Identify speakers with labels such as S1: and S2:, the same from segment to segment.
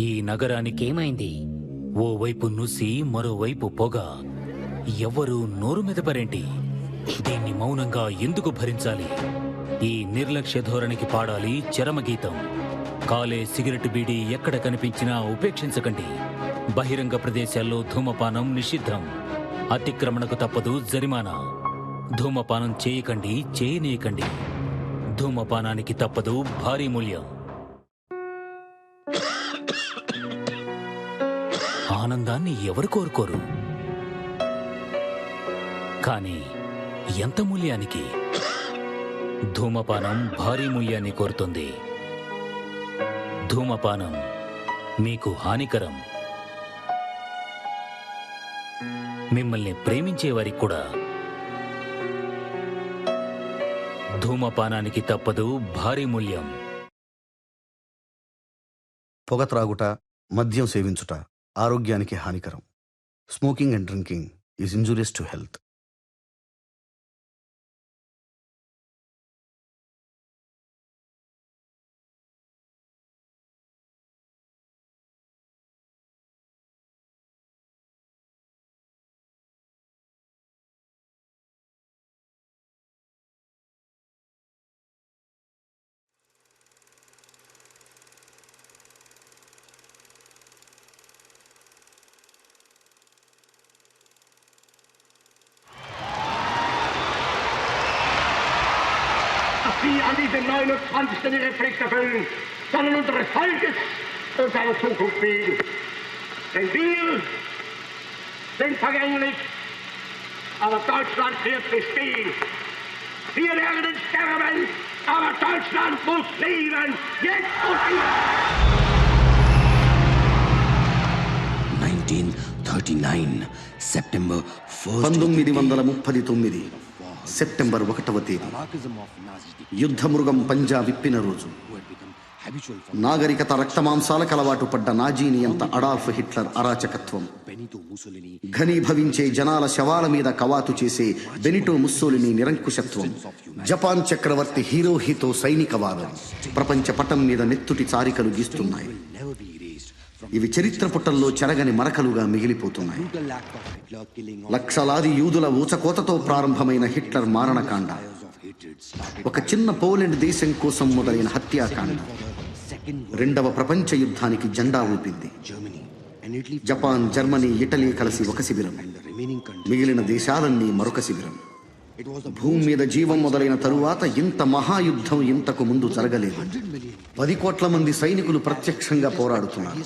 S1: ఈ నగరానికేమైంది? ఓవైపు నుసి మరోవైపు పొగ. ఎవ్వరూ నోరు మెదపరేంటి? దీన్ని మౌనంగా ఎందుకు భరించాలి? ఈ నిర్లక్ష్య ధోరణికి పాడాలి చరమగీతం. కాలే సిగరెట్ బీడీ ఎక్కడ కనిపించినా ఉపేక్షించకండి. బహిరంగ ప్రదేశాల్లో ధూమపానం నిషిద్ధం. అతిక్రమణకు తప్పదు జరిమానా. ధూమపానం చేయకండి, చేయనీయకండి. ధూమపానానికి తప్పదు భారీ మూల్యం. ఆనందాన్ని ఎవరు కోరుకోరు? కానీ ఎంత మూల్యానికి? ధూమపానం భారీ మూల్యాన్ని కోరుతుంది. ధూమపానం మీకు హానికరం. మిమ్మల్ని ప్రేమించేవారికి కూడా. ధూమపానానికి తప్పదు భారీ మూల్యం.
S2: పొగ త్రాగుట, మద్యం సేవించుట ఆరోగ్యానికి హానికరం. Smoking and drinking is injurious to health.
S3: Sie an diese 29. ihre Pflicht erfüllen, sondern unseres Volkes und seiner Zukunft wegen. Denn wir sind vergänglich, aber Deutschland wird bestehen. Wir werden sterben, aber Deutschland muss leben, jetzt und immer.
S4: 1939 September
S2: 1939 September 1వ తేదీ యుద్ధమృగం పంజా విప్పిన రోజు. నాగరికత రక్తమాంసాలకు అలవాటు పడ్డ Nazi నియంత Adolf Hitler అరాచకత్వం, ఘనీభవించే జనాల శవాల మీద కవాతు చేసే బెనిటో ముస్సోలిని నిరంకుశత్వం, జపాన్ చక్రవర్తి హిరోహితో సైనికవాదం ప్రపంచ పటం మీద నెత్తుటి చారికలు గీస్తున్నాయి. ఇవి చరిత్ర పుటల్లో చెరగని మరకలుగా మిగిలిపోతున్నాయి. లక్షలాది యూదుల ఊచకోతతో ప్రారంభమైన హిట్లర్ మారణకాండ, ఒక చిన్న పోలెండ్ దేశం కోసం మొదలైన హత్యాకాండ రెండవ ప్రపంచ యుద్ధానికి జెండా ఊపింది. జపాన్, జర్మనీ, ఇటలీ కలిసి ఒక శిబిరం, మిగిలిన దేశాలన్నీ మరొక శిబిరం. భూమి మీద జీవం మొదలైన తరువాత ఇంత మహాయుద్ధం ఇంతకు ముందు జరగలేదు. 10 కోట్ల మంది సైనికులు ప్రత్యక్షంగా పోరాడుతున్నారు.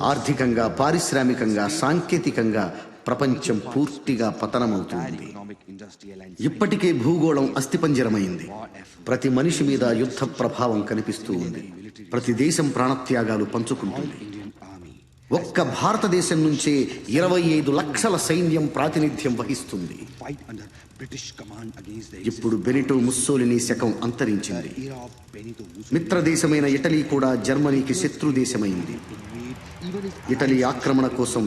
S2: ఆర్థికంగా, పారిశ్రామికంగా, సాంకేతికంగా ప్రపంచం పూర్తిగా పతనమవుతుంది. ఇప్పటికే భూగోళం అస్థిపంజరమైంది. ప్రతి మనిషి మీద యుద్ధ ప్రభావం కనిపిస్తూ ఉంది. ప్రతి దేశం ప్రాణత్యాగాలు పంచుకుంటుంది. ఒక్క భారతదేశం నుంచే 25 లక్షల సైన్యం ప్రాతినిధ్యం వహిస్తుంది. ఇప్పుడు బెనిటో ముస్సోలిని శకం అంతరించింది. మిత్రదేశమైన ఇటలీ కూడా జర్మనీకి శత్రుదేశమైంది. ఇటలీ ఆక్రమణ కోసం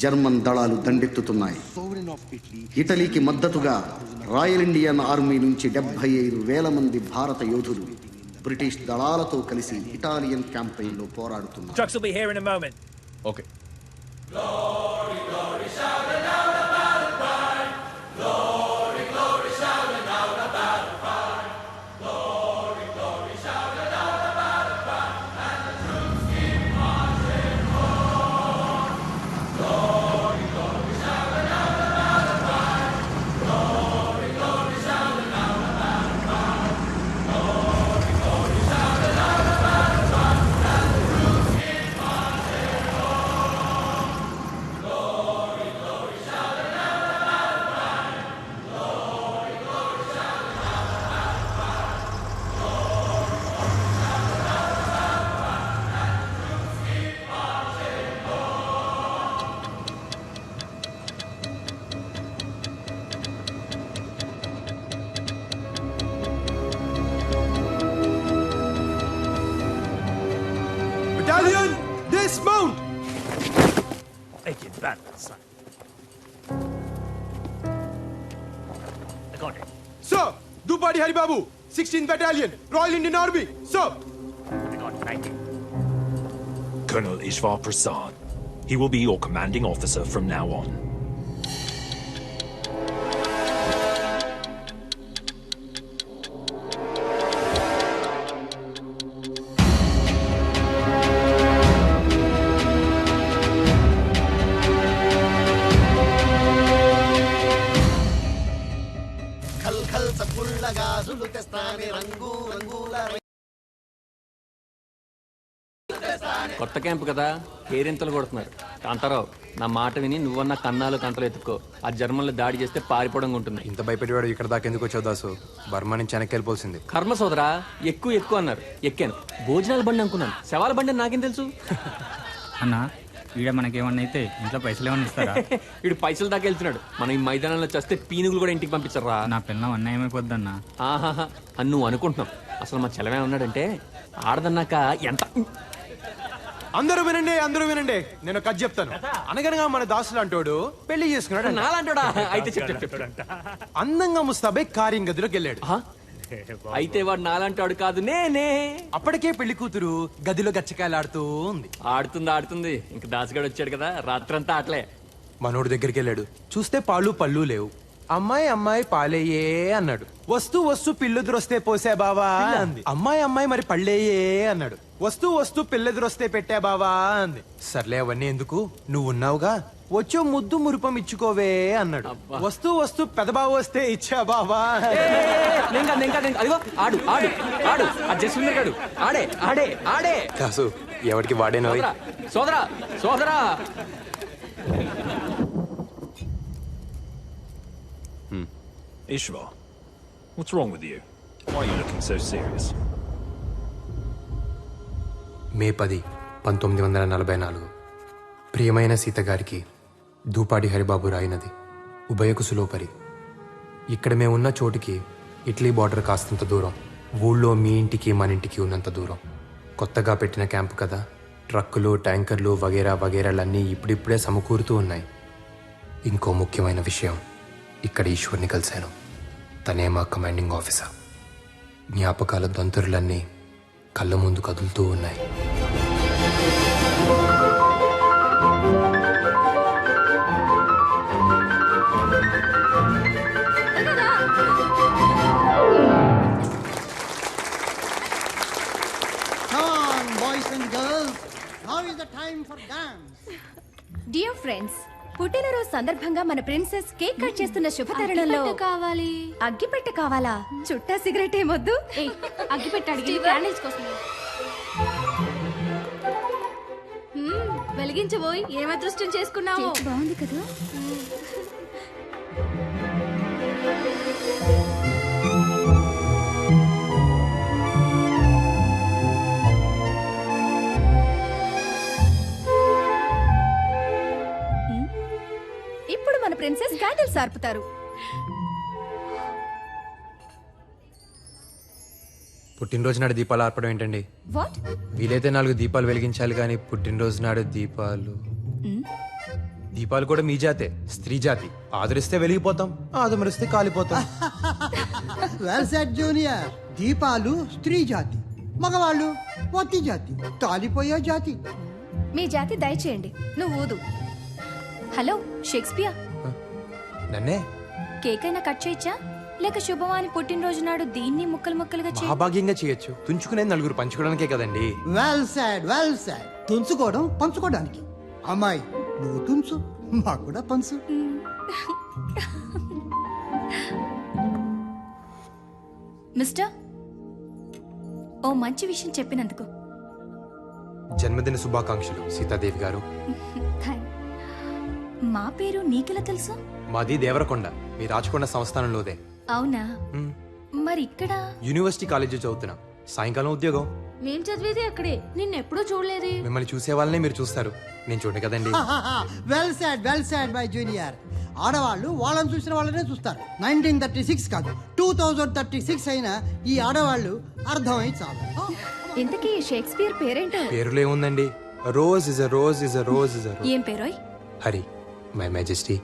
S2: జర్మన్ దళాలు దండెత్తుతున్నాయి. ఇటలీకి మద్దతుగా రాయల్ ఇండియన్ ఆర్మీ నుంచి 75,000 మంది భారత యోధులు బ్రిటిష్ దళాలతో కలిసి ఇటాలియన్ క్యాంపెయిన్లో పోరాడుతున్నారు.
S5: Okay.
S6: Glory, glory, shout it out about a pride. Glory, glory, shout it out about a pride. Glory, glory, shout it out about a pride. And the troops keep marching on. Glory, glory, shout it out about a pride. Glory, glory, shout it out about a pride. Glory, glory, shout it out about a pride. And the troops keep marching on.
S5: Battalion, dismount!
S7: Take it back, son. I got it.
S5: Sir, Dupadi Haribabu, 16th Battalion, Royal Indian Army. Sir,
S7: I got 19.
S8: Colonel Ishwar Prasad. He will be your commanding officer from now on.
S9: కొత్త camp కదా కేరింతలు కొడుతున్నారు. కాంతారావు, నా మాట విని నువ్వన్న కన్నాలు కంతలు ఎత్తుకో. ఆ జర్మన్లు దాడి చేస్తే పారిపోవడం ఉంటుంది.
S10: ఇంత భయపెట్టేవాడు ఇక్కడ దాకా ఎందుకు వచ్చావు దాసు? బర్మా నుంచి వెనక్కి వెళ్ళిపోతుంది.
S9: కర్మ సోదరా, ఎక్కువ అన్నారు. ఎక్కాను. భోజనాల బండి అనుకున్నాను. శవాల బండి అని నాకేం తెలుసు?
S11: అన్నా ఈడ మనకేమన్నా అయితే ఇంట్లో పైసలు ఏమన్నా ఇస్తారా?
S9: వీడు పైసలు దాకా వెళ్తున్నాడు. మనం ఈ మైదానంలో చేస్తే పీనుగులు కూడా ఇంటికి పంపించరా?
S11: నా పిల్లం అన్యాయమైపోద్దన్నా.
S9: ఆహాహా అని నువ్వు అనుకుంటున్నావు. అసలు మా చెలమే ఉన్నాడంటే ఆడదన్నాక ఎంత.
S10: అందరూ వినండి, నేను కథ చెప్తాను. అనగనగా మన దాసులు అంటోడు పెళ్లి చేసుకున్నాడు.
S9: నాలంటాడా? అయితే చెప్పు.
S10: అందంగా ముస్తాబై కార్యం గదిలోకి వెళ్ళాడు.
S9: అయితే వాడు నాలంటాడు కాదు, నేనే.
S10: అప్పటికే పెళ్లి కూతురు గదిలో గచ్చకాయలు ఆడుతూ ఉంది.
S9: ఆడుతుంది. ఇంక దాసుగాడు వచ్చాడు కదా, రాత్రంతా ఆటలే.
S10: మనోడి దగ్గరికి వెళ్ళాడు. చూస్తే పాలు పళ్ళు లేవు. అమ్మాయి పాలేయే అన్నాడు. వస్తూ పిల్లెదురొస్తే పోసే బావా అంది. అమ్మాయి మరి పళ్ళేయే అన్నాడు. వస్తూ పిల్లెదురొస్తే పెట్టే బావా అంది. సర్లే అవన్నీ ఎందుకు, నువ్వు ఉన్నావుగా, వచ్చో ముద్దు మురుపం ఇచ్చుకోవే అన్నాడు. వస్తూ పెదబావ వస్తే ఇచ్చా బావా.
S9: అదిగో ఆడు ఆ జస్విందర్ గాడు ఆడే
S10: కాసు ఎవరికి వాడేనో.
S9: సోదరా
S8: Ishwar, what's wrong with you? Why are you looking so serious?
S10: మే 10, 1944 ప్రియమైన సీత గారికి దూపాడి హరిబాబు రాయినది ఉభయకుసులోపరి. ఇక్కడ మేమున్న చోటికి ఇటలీ బార్డర్ కాస్తంత దూరం. ఊళ్ళో మీ ఇంటికి మన ఇంటికి ఉన్నంత దూరం. కొత్తగా పెట్టిన క్యాంపు కదా, ట్రక్కులు ట్యాంకర్లు వగేరాలన్నీ ఇప్పుడిప్పుడే సమకూరుతూ ఉన్నాయి. ఇంకో ముఖ్యమైన విషయం, ఇక్కడ ఈశ్వర్ని కలిశాను. తనే మా కమాండింగ్ ఆఫీసర్. జ్ఞాపకాల దంతురులన్నీ కళ్ళ ముందు కదులుతూ ఉన్నాయి.
S12: డియర్ ఫ్రెండ్స్, పుట్టినరోజు సందర్భంగా మన ప్రిన్సెస్ కేక్ కట్ చేస్తున్న శుభతరుణంలో కావాలి. అగ్గిపెట్టె కావాలా? చుట్టా సిగరెట్ ఏమొద్దు.
S13: అగ్గిపెట్టే అడిగి క్యాండిల్స్ కోసం వెలిగించబోయి ఏం అదృష్టం చేసుకున్నావు.
S12: బాగుంది కదా. ఇప్పుడు మన ప్రిన్సెస్ క్యాండిల్స్ ఆర్పుతారు.
S10: పుట్టినరోజు నాడు దీపాలు ఆర్పడం ఏంటండి?
S12: వాట్?
S10: వీలైతే 4 దీపాలు వెలిగించాలి కానీ పుట్టినరోజు నాడు దీపాలు కూడా మీ జాతే, స్త్రీ జాతి. ఆదరిస్తే వెలిగిపోతాం, ఆదమరిస్తే కాలిపోతాం.
S14: Well said junior. దీపాలు స్త్రీ జాతి, మగవాళ్ళు వత్తి జాతి, కాలిపోయే జాతి.
S12: మీ జాతి దయచేయండి. నువ్వు ఊదు. హలో షేక్స్పియర్,
S10: నన్నే
S12: కేక్ అయినా కట్ చేయొచ్చా? లేక శుభవాని పుట్టినరోజు నాడు దీన్ని ముక్కలుగా
S10: మహాభాగ్యంగా చేయొచ్చు. తుంచుకునే 4 పంచుకోవడానికే కదండి.
S14: Well said. తుంచుకోవడం పంచుకోవడానికి. అమ్మాయి నువ్వు తుంచు, మాకు కూడా పంచు.
S12: మిస్టర్, ఓ మంచి విషయం చెప్పినందుకు.
S10: జన్మదిన శుభాకాంక్షలు సీతాదేవి గారు.
S12: మా పేరు నీకెలా తెలుసు?
S10: మాది దేవరకొండ, మీ రాచకొండ సంస్థానంలోదే.
S12: అవునా? మరి ఇక్కడ
S10: యూనివర్సిటీ కాలేజీ చదువుతున్నా. సాయంకాలం ఉద్యోగం.
S13: మేం చదివేది అక్కడే, నిన్నెప్పుడూ చూడలేదే.
S10: మిమ్మల్ని చూసే వాళ్ళనే మీరు చూస్తారు, నేను చూడండి కదండి.
S14: Well said my junior. ఆడవాళ్ళు వాళ్ళని చూసిన వాళ్ళనే చూస్తారు. 1936 కాదు 2036 అయినా ఈ ఆడవాళ్ళు అర్థమై చాలు.
S12: ఇంతకీ షేక్స్పియర్ పేరేంటో?
S10: పేరులో ఏముందండి? Rose is a rose is a rose is a rose.
S12: ఏం పేరోయ్?
S10: Hari, my majesty.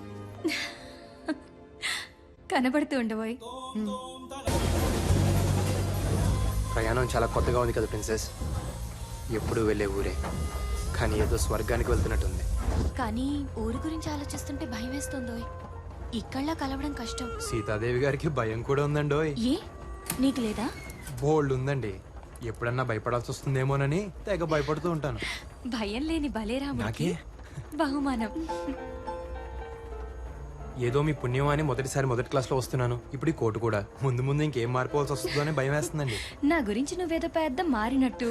S12: కనబడుతూ ఉండబోయ్.
S10: ప్రయాణం చాలా కొత్తగా ఉంది కదా ప్రిన్సెస్. ఎప్పుడు వెళ్ళే ఊరే. కానీ ఏదో స్వర్గానికి వెళ్తున్నట్టుంది.
S12: కానీ ఊరు గురించి ఆలోచిస్తుంటే భయం వేస్తుందో. ఇక్కడ్లా కలవడం కష్టం.
S10: సీతాదేవి గారికి భయం కూడా ఉందండోయ్.
S12: ఏ నీకు లేదా?
S10: బోల్డ్ ఉందండి. ఎప్పుడన్నా భయపడాల్సి వస్తుందేమోనని తెగ భయపడుతూ ఉంటాను.
S12: భయం లేని బలేరాముడికి బహుమానం.
S10: ఏదో మీ పుణ్యం అని మొదటిసారి మొదటి క్లాస్లో వస్తున్నాను. ఇప్పుడు ఈ కోటు కూడా. ముందు ముందు ఇంకేం మారిపోవాల్సి వస్తుందో అని భయం వేస్తుందండి.
S12: నా గురించి నువ్వేదో పెద్ద మారినట్టు.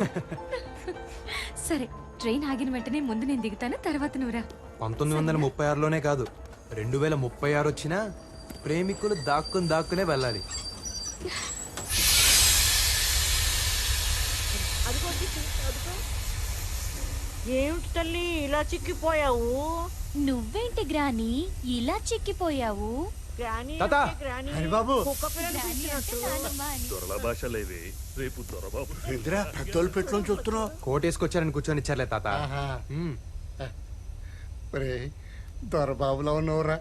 S12: సరే, ట్రైన్ ఆగిన వెంటనే ముందు నేను దిగుతాను, తర్వాత నువ్వురా.
S10: 1936లోనే కాదు, 2036 వచ్చినా ప్రేమికులు దాక్కునే వెళ్ళాలి.
S15: ఏమిటి తల్లి ఇలా చిక్కిపోయావు?
S12: నువ్వేంటి గ్రాని ఇలా చిక్కిపోయావు?
S7: దొరల భాష లేవే, రేపు దొరబాబు
S16: పెద్దోళ్ళు పెట్టులో చూస్తున్నావు.
S10: కోటేసుకొచ్చారని కూర్చొని ఇచ్చారులే తాత.
S16: దొరబాబులో ఉన్నవరా?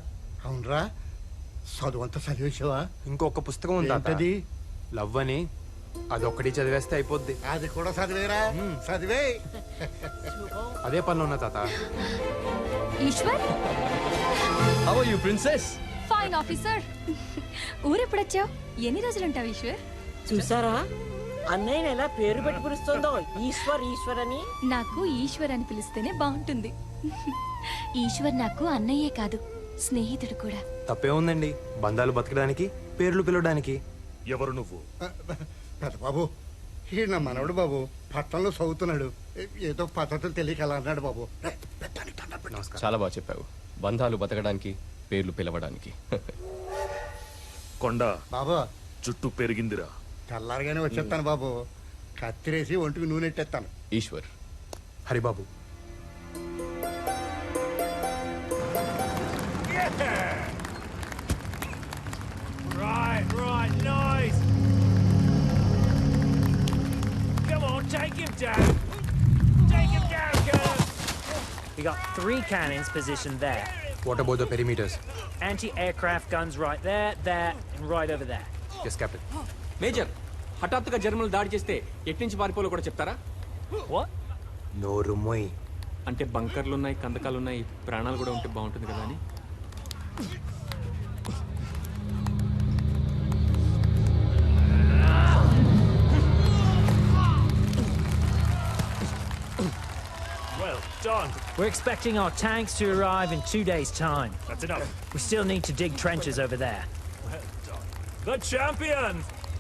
S16: అవునరా, చదువంతా చదివేసావా?
S10: ఇంకొక పుస్తకం ఉంది తాత, లవ్ అని. అదొక్కటి చదివేస్తే అయిపోద్ది.
S16: అది కూడా చదివేరా? చదివే.
S10: అదే పనిలో ఉన్నా తాత.
S12: Eshwar,
S9: how are you princess?
S12: Fine officer. ఊరెప్పుడొచ్చావు? ఎన్ని రోజులు ఉంటావు ఈశ్వర్?
S15: చూసారా అన్నయ్య ఎలా పేరు పెట్టి పిలుస్తుందో, ఈశ్వర్ అని.
S12: నాకు ఈశ్వర్ అని పిలిస్తేనే బాగుంటుంది. ఈశ్వర్ నాకు అన్నయ్యే కాదు, స్నేహితుడు కూడా.
S10: తప్పే ఉందండి, బంధాలు బతకడానికి, పేర్లు పిలవడానికి.
S7: ఎవరు నువ్వు?
S16: పెద్ద బాబు, ఈ నా మనవడు బాబు పట్టణంలో చదువుతున్నాడు. ఏదో పద్ధతులు తెలియక అలా అన్నాడు బాబు.
S9: చాలా బాగా చెప్పావు. బంధాలు బతకడానికి, పేర్లు పిలవడానికి.
S7: కొండ
S16: బాబా,
S7: చుట్టూ పెరిగిందిరా.
S16: తెల్లారుగానే వచ్చేస్తాను బాబు. కత్తిరేసి ఒంటికి నూనె ఎట్టేస్తాను.
S9: Eshwar.
S10: Haribabu.
S7: Right, nice. Come on, take him down. Take him down, girl.
S17: We got 3 cannons positioned there.
S10: What about the perimeters?
S17: Anti-aircraft guns right there, and right over there.
S10: Yes, Captain.
S9: Major, హఠాత్తుగా జర్మన్లు దాడి చేస్తే ఎట్నుంచి పారిపోలో కూడా చెప్తారా?
S17: What?
S10: నోరు మొయ్.
S9: అంటే బంకర్లున్నాయి, కందకాలున్నాయి, ప్రాణాలు కూడా ఉంటే బాగుంటుంది కదా అని.
S7: Well done.
S17: We're expecting our tanks to arrive in 2 days' time.
S7: That's enough.
S17: We still need to dig trenches over there.
S7: Well done. The champion!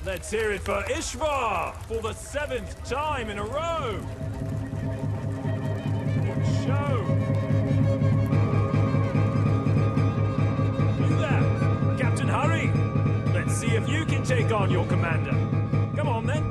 S7: Let's hear it for Ishvar for the 7th time in a row. Good show. You there, Captain Hurry. Let's see if you can take on your commander. Come on then.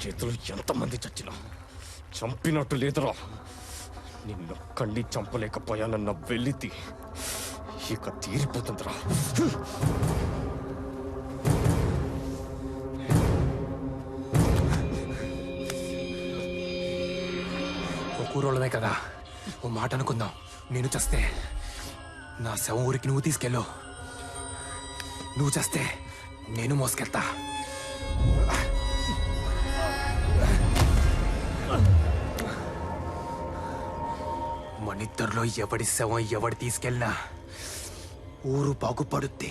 S9: చేతులు ఎంతమంది చచ్చినా చంపినట్టు లేదురా. నిన్నొక్కడిని చంపలేకపోయానన్న వెలితి ఇక తీరిపోతుందిరా.
S10: ఓ కూరోళ్ళమే కదా, ఓ మాట అనుకుందాం. నేను చస్తే నా శవం ఊరికి నువ్వు తీసుకెళ్ళు, నువ్వు చస్తే నేను మోసుకెళ్తా. మనిద్దరిలో ఎవడి శవం ఎవడి తీసుకెళ్ళినా ఊరు బాగుపడుద్ది.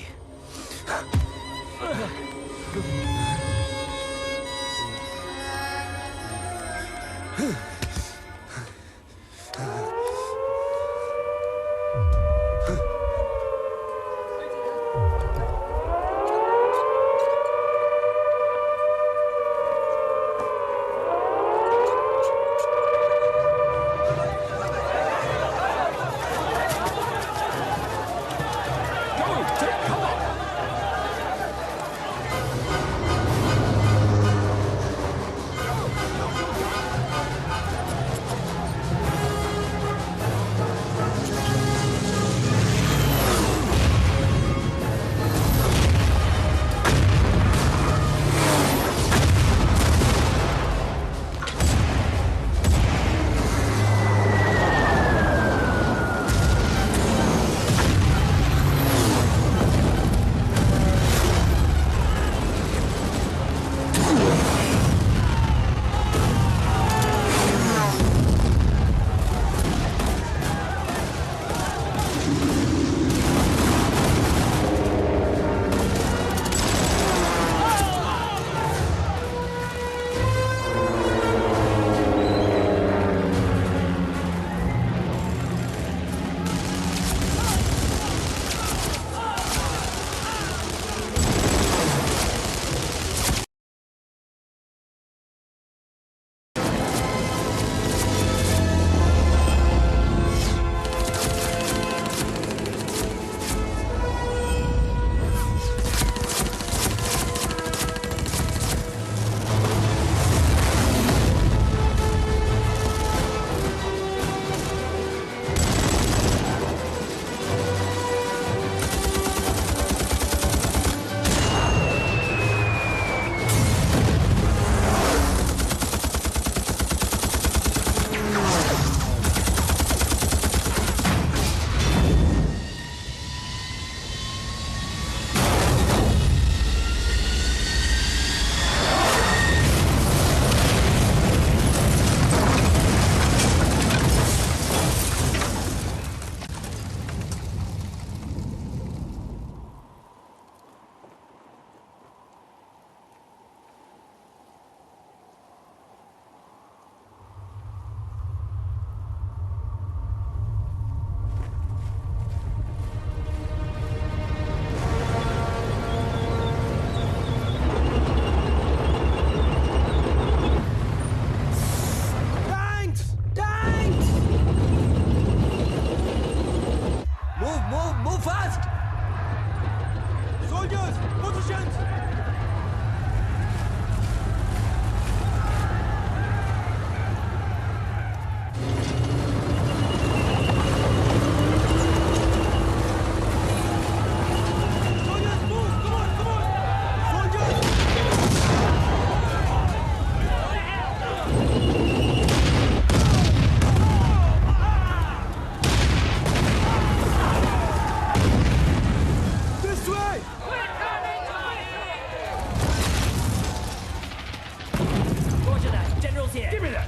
S6: general's here. Give me that.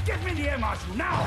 S6: Get me the air marshal now.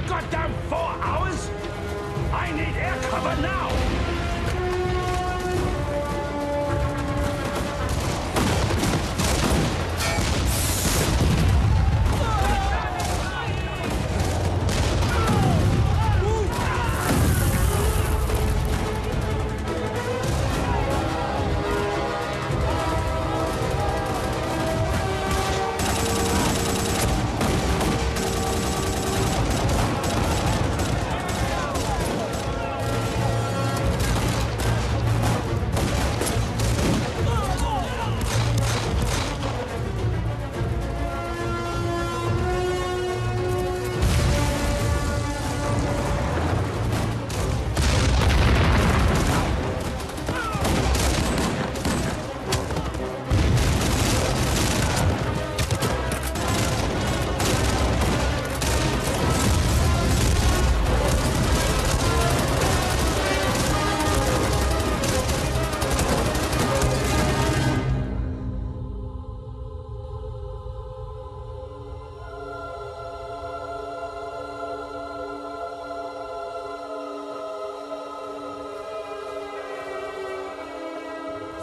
S6: Goddamn 4 hours? I need air cover now!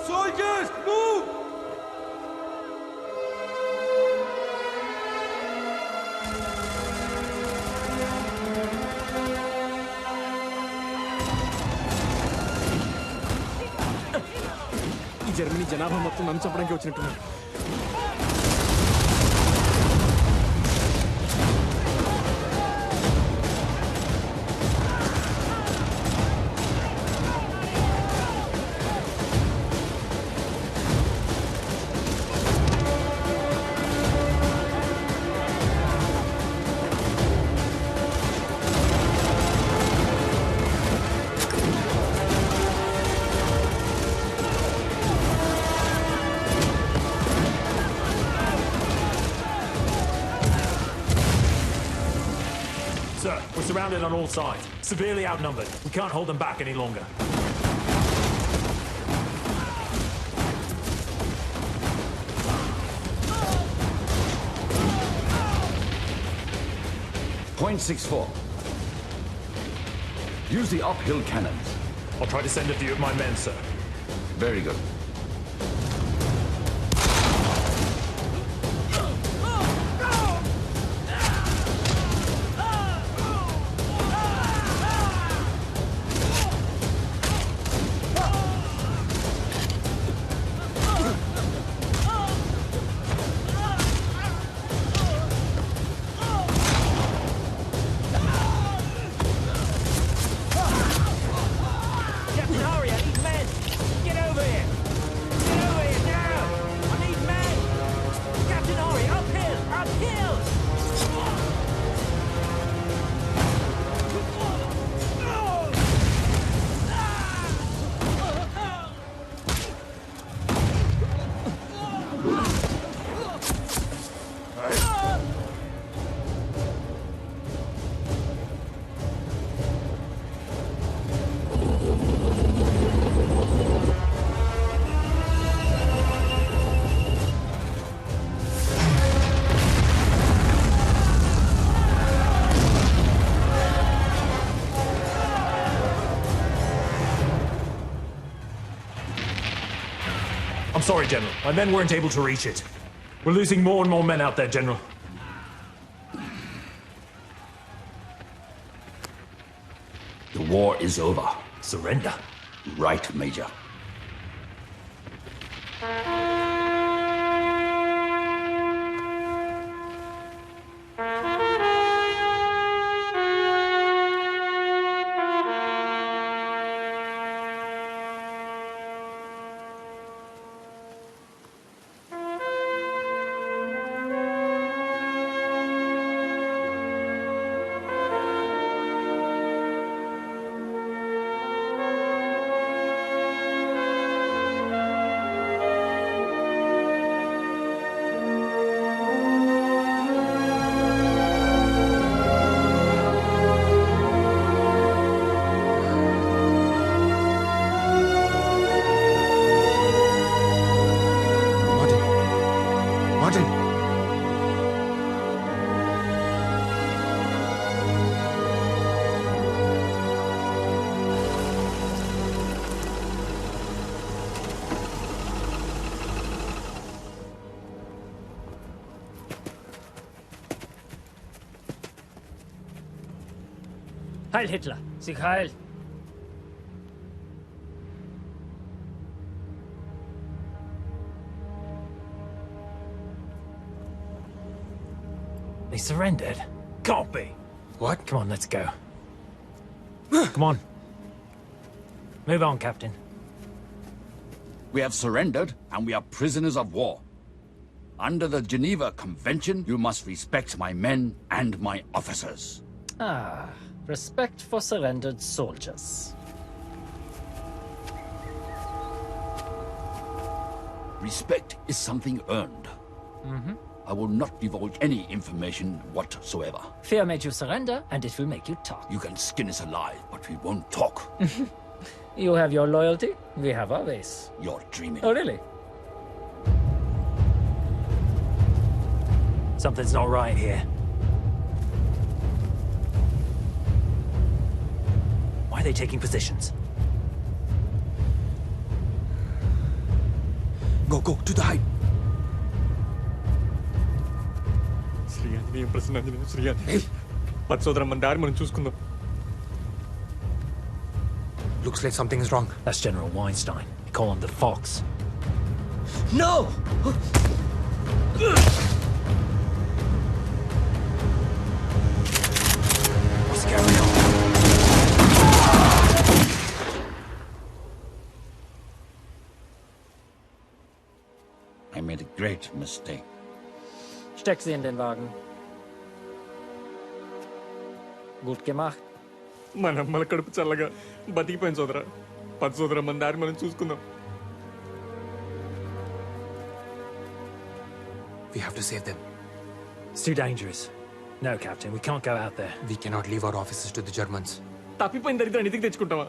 S6: Soldiers, move!
S18: ఈ జర్మనీ జనాభా మొత్తం నన్ను చంపడానికి వచ్చినట్టున్నారు.
S7: Sir, we're surrounded on all sides. Severely outnumbered. We can't hold them back any longer.
S19: .64. Use the uphill cannons.
S7: I'll try to send a few of my men, sir.
S19: Very good.
S6: Captain Hurry, I need men! Get over here!
S8: I'm sorry, General. My men weren't able to reach it. We're losing more and more men out there, General.
S19: The war is over.
S8: Surrender.
S19: Right, Major.
S17: Heil Hitler! Sieg heil!
S8: They surrendered? Can't be.
S10: What?
S8: Come on, let's go. Come on. Move on, Captain.
S19: We have surrendered, and we are prisoners of war. Under the Geneva Convention, you must respect my men and my officers.
S17: Ah, respect for surrendered soldiers.
S19: Respect is something earned. I will not divulge any information whatsoever.
S17: Fear made you surrender, and it will make you talk.
S19: You can skin us alive, but we won't talk.
S17: You have your loyalty, we have our ways.
S19: You're dreaming.
S17: Oh, really?
S8: Something's not right here. Why are they taking positions?
S18: Go, to the height. Sri Anjaneyam ప్రసన్నాంజనేయం Sri Anjaneyam పచ్చోదరం మన దారి మనం చూసుకుందాం.
S10: Looks like something is wrong.
S8: That's General Weinstein. They call him the Fox.
S18: No!
S19: What's going on? I made a great mistake.
S17: Steck sie in den Wagen. Gut gemacht.
S18: మన అమ్మల కడుపు చల్లగా బతికిపోయింది సోదరా. పచ్చ సోదరా మన దారి మనం చూసుకుందాం.
S10: We have to save them.
S8: It's too dangerous. No, Captain, we can't go out there.
S10: We cannot leave our officers to the Germans.
S18: తప్పిపోయిన దరిద్రాన్ని ఇంటికి తెచ్చుకుంటావా?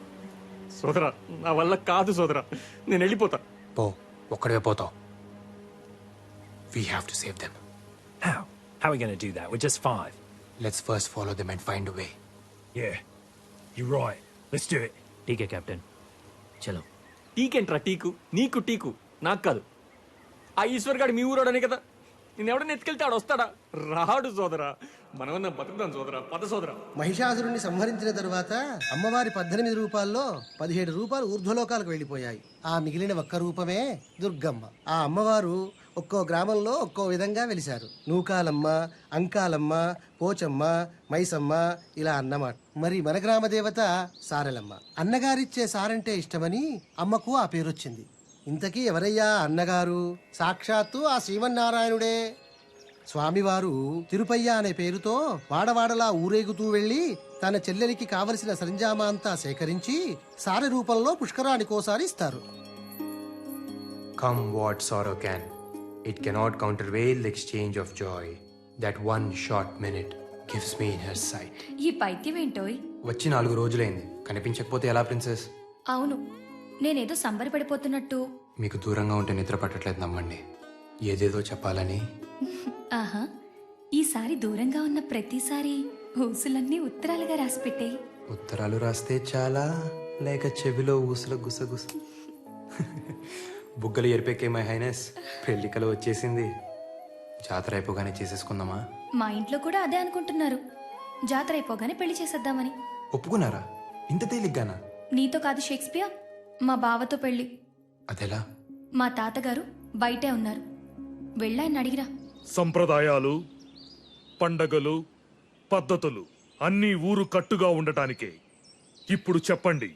S18: సోదరా నా వల్ల కాదు సోదరా, నేను వెళ్ళిపోతా.
S10: పో, ఒక్కడే పోతావు. We have to save them.
S8: How? How are we going to do that? We're just 5.
S10: Let's first follow them and find a way.
S8: Yeah, you're right. Let's do it.
S9: TK captain చలో.
S18: టీకేంట్రా teak? నీకు teak, నాకు కాదు. ఆ ఈశ్వర్ గాడు మీ ఊరోడనే కదా. నేను ఎవడన్నా ఎత్తుకెళ్తే ఆడు వస్తాడా? రాడు సోదరా. మనమన్నా బతుకుతాం సోదరా. పద సోదరా.
S14: మహిషాసురుణ్ణి సంహరించిన తరువాత అమ్మవారి 18 రూపాల్లో 17 రూపాయలు ఊర్ధ్వలోకాలకు వెళ్ళిపోయాయి. ఆ మిగిలిన ఒక్క రూపమే దుర్గమ్మ. ఆ అమ్మవారు ఒక్కో గ్రామంలో ఒక్కో విధంగా వెలిశారు. నూకాలమ్మ, అంకాలమ్మ, పోచమ్మ, మైసమ్మ ఇలా అన్నమాట. మరి మన గ్రామ దేవత సారెలమ్మ. అన్నగారిచ్చే సారంటే ఇష్టమని అమ్మకు ఆ పేరొచ్చింది. ఇంతకీ ఎవరయ్యా అన్నగారు? సాక్షాత్తు ఆ శ్రీమన్నారాయణుడే. స్వామివారు తిరుపయ్య అనే పేరుతో వాడవాడలా ఊరేగుతూ వెళ్లి తన చెల్లెలికి కావలసిన సరంజామా అంతా సేకరించి సారె రూపంలో పుష్కరానికోసారి ఇస్తారు.
S10: Come what sorrow can, it cannot countervail the exchange of joy. That one short minute gives me in her sight.
S12: ఈ పైత్యం ఏంటోయ్?
S10: వచ్చి 4 రోజులైంది. కనిపించకపోతే ఎలా ప్రిన్సెస్?
S12: అవును, నేనేదో సంబరపడిపోతున్నట్టు.
S10: మీకు దూరంగా ఉంటే నిద్ర పట్టట్లేదు, నమ్మండి. ఏదేదో చెప్పాలని.
S12: ఆహా, ఈసారి దూరంగా ఉన్న ప్రతిసారి ఊసులన్నీ ఉత్తరాలుగా రాసి పెట్టేయి.
S10: ఉత్తరాలు రాస్తే చాలా, లేక చెవిలో ఊసుల గుసగుస? బుగ్గలు ఎరిపెక్కే మై హైనెస్, పెళ్ళికలు వచ్చేసింది. జాతర అయిపోగానే చేసేసుకుందామా?
S12: మా ఇంట్లో కూడా అదే అనుకుంటున్నారు, జాతర అయిపోగానే పెళ్లి చేసేద్దామని.
S10: ఒప్పుకున్నారా? ఇంత తేలిగ్గానా?
S12: నీతో కాదు షేక్స్పియర్, మా బావతో పెళ్లి.
S10: అదెలా?
S12: మా తాతగారు బయటే ఉన్నారు, వెళ్ళాయని అడిగిరా.
S7: సంప్రదాయాలు, పండగలు, పద్ధతులు అన్నీ ఊరు కట్టుగా ఉండటానికే. ఇప్పుడు చెప్పండి,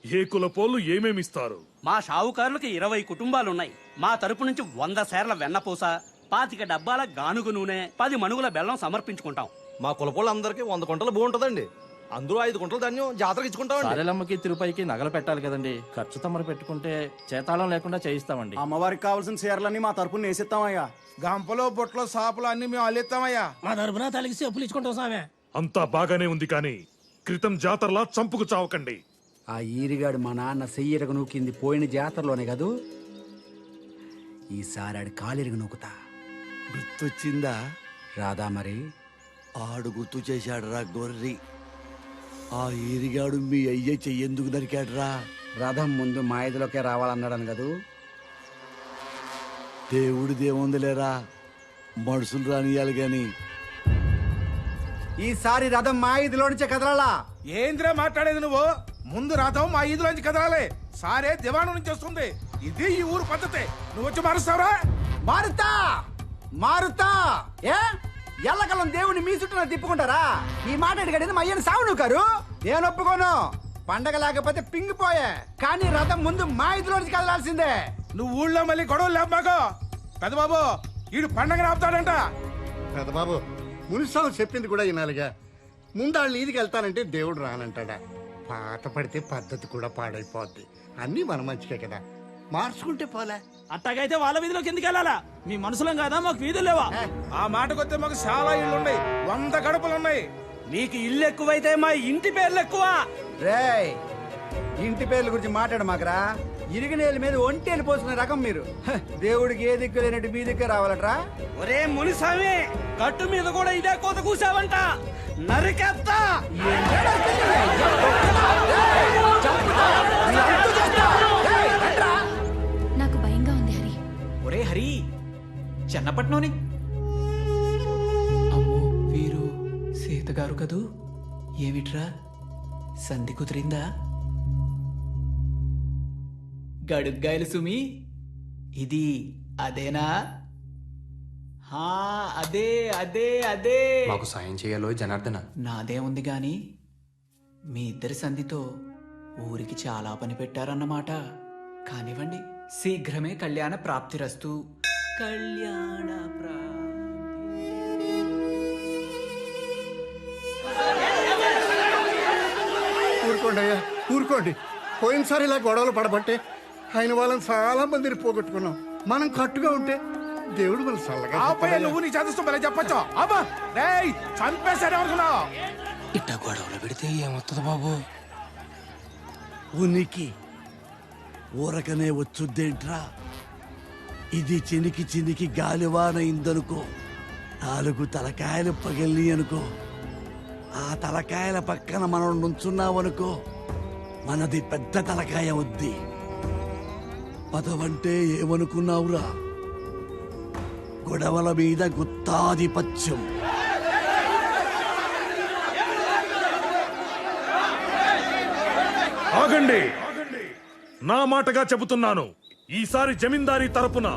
S7: ఏ కులపోళ్ళు ఏమేమిస్తారు?
S20: మా షావుకారులకు 20 కుటుంబాలున్నాయి. మా తరపు నుంచి 100 సేర్ల వెన్నపూస, 25 డబ్బాల గానుగు నూనె, 10 మణుగుల బెల్లం సమర్పించుకుంటాం.
S21: మా కులపోళ్ళందరికీ 100 కుంటలు బాగుంటుందండి. అందరూ 5 కుంటలు ధాన్యం జాతరకి ఇచ్చుకుంటామండి.
S9: సారెలమ్మకి తిరుపతికి నగలు పెట్టాలి కదండి, ఖర్చు తమరు పెట్టుకుంటే చేతాళం లేకుండా చేయిస్తామండి.
S21: అమ్మవారికి కావాల్సిన చీరలన్నీ మా తరపున వేసిస్తామయ్యా. గంపలో బొట్లో సాపులు అన్ని మేము అల్లిస్తామయ్యా.
S14: మా తరపున తలకి చెప్పులు ఇచ్చుకుంటాం సామే.
S7: అంతా బాగానే ఉంది, కానీ క్రితం జాతరలా చంపుకు చావకండి.
S22: ఆ ఈరిగాడు మా నాన్న సెయ్యరగ నూకింది పోయిన జాతరలోనే కదూ. ఈసారి ఆడి కాలిరగ నూకుతా.
S23: గుర్తొచ్చిందా?
S22: రాదా మరి?
S23: ఆడు గుర్తు చేశాడు రా గొర్రి. ఆ ఈరిగాడు మీ అయ్య చెయ్యేందుకు నరికాడురా?
S22: రథం ముందు మా ఇదిలోకే రావాలన్నాడని కదూ.
S23: దేవుడిదేముందిలేరా, మనుషులు రానియాలి గాని.
S22: ఈసారి రథం మా ఇదిలో నుంచే కదలాలా.
S21: ఏంద్రా మాట్లాడేది నువ్వు? ముందు రథం మా ఈదులోంచి కదలాలి. సారే దివాణం నుంచి వస్తుంది. ఇది ఈ ఊరు పద్ధతి. నువ్వు వచ్చి మారుస్తావురా?
S22: మారుతా మారుతా. ఏ ఎల్లకలం దేవుని మీ చుట్టూ తిప్పుకుంటారా? ఈ మాట అడిగాడు మా అయ్యని సావు నువ్వు కారు. నేను ఒప్పుకోను. పండగ లేకపోతే పింగిపోయే, కానీ రథం ముందు మా ఇదిలోంచి కదలాల్సిందే.
S21: నువ్వు ఊళ్ళో మళ్ళీ గొడవలు లేపాకో. పెద్దబాబు, ఈడు పండగ ఆపుతాడంట.
S16: పెద్దబాబు, మునిస్వామి చెప్పింది కూడా వినాలిగా. ముందాళ్ళు ఈదికి వెళ్తానంటే దేవుడు రానంటాడా? పాత పడితే పద్ధతి కూడా పాడైపోద్ది. అన్నీ మన మంచికే కదా, మార్చుకుంటే పోలే.
S20: అట్టగైతే వాళ్ళ వీధిలోకి ఎందుకు వెళ్ళాలా? మీ మనుషులం కాదా, మాకు వీధులు లేవా?
S21: ఆ మాటకొస్తే మాకు చాలా ఇళ్ళున్నాయి, 100 గడపలున్నాయి.
S20: నీకు ఇల్లు ఎక్కువైతే మా ఇంటి పేర్లు ఎక్కువ.
S22: రేయ్, ఇంటి పేర్ల గురించి మాట్లాడు మాకరా. ఇరిగినేల మీద ఒంటేలు పోసుకునే రకం మీరు. దేవుడికి ఏ దిక్కు లేనట్టు మీ దిక్కే రావాలట్రా.
S20: ఒరే మునిస్వామి, గట్టు మీద కూడా ఇదే కోత కూసావంట, నరికేస్తా.
S12: నాకు భయంగా ఉంది హరి.
S24: ఒరే హరి, చెన్నపట్నంని
S25: అమ్మో, వీరు సీతగారు కదూ. ఏమిట్రా, సంధి కుదిరిందా? గడుగ్గాయలు సుమి, ఇది అదేనా? అదే అదే అదే.
S10: మాకు సాయం చేయాలో జనార్దన.
S25: నాదే ఉంది గాని మీ ఇద్దరి సంధితో ఊరికి చాలా పని పెట్టారన్నమాట. కానివ్వండి, శీఘ్రమే కళ్యాణ ప్రాప్తిరస్తు. కళ్యాణ
S16: ఊరుకోండి అయ్యా, ఊరుకోండి. పోయినసారి ఇలా గొడవలు పడబట్టే ఆయన వాళ్ళని చాలా మందిని పోగొట్టుకున్నాం. మనం కట్టుగా ఉంటే దేవుడు మన చల్లగా.
S21: నువ్వు నీ చదువు మళ్ళీ చెప్పొచ్చు. అబ్బా చంపేశాడు అనుకున్నావు.
S25: ఇట్ట గొడవలు పెడితే ఏమవుతుంది బాబు?
S23: ఉనికి ఊరకనే వచ్చుద్దేంట్రా? ఇది చినికి చినికి గాలివాన ఇందనుకో, 4 తలకాయలు పగిలి అనుకో, ఆ తలకాయల పక్కన మనం నుంచున్నామనుకో, మనది పెద్ద తలకాయ వద్ది. పదవంటే ఏమనుకున్నావురా? గొడవల మీద గుత్తాధిపత్యం.
S7: ఆగండి, నా మాటగా చెబుతున్నాను. ఈసారి జమీందారీ తరపున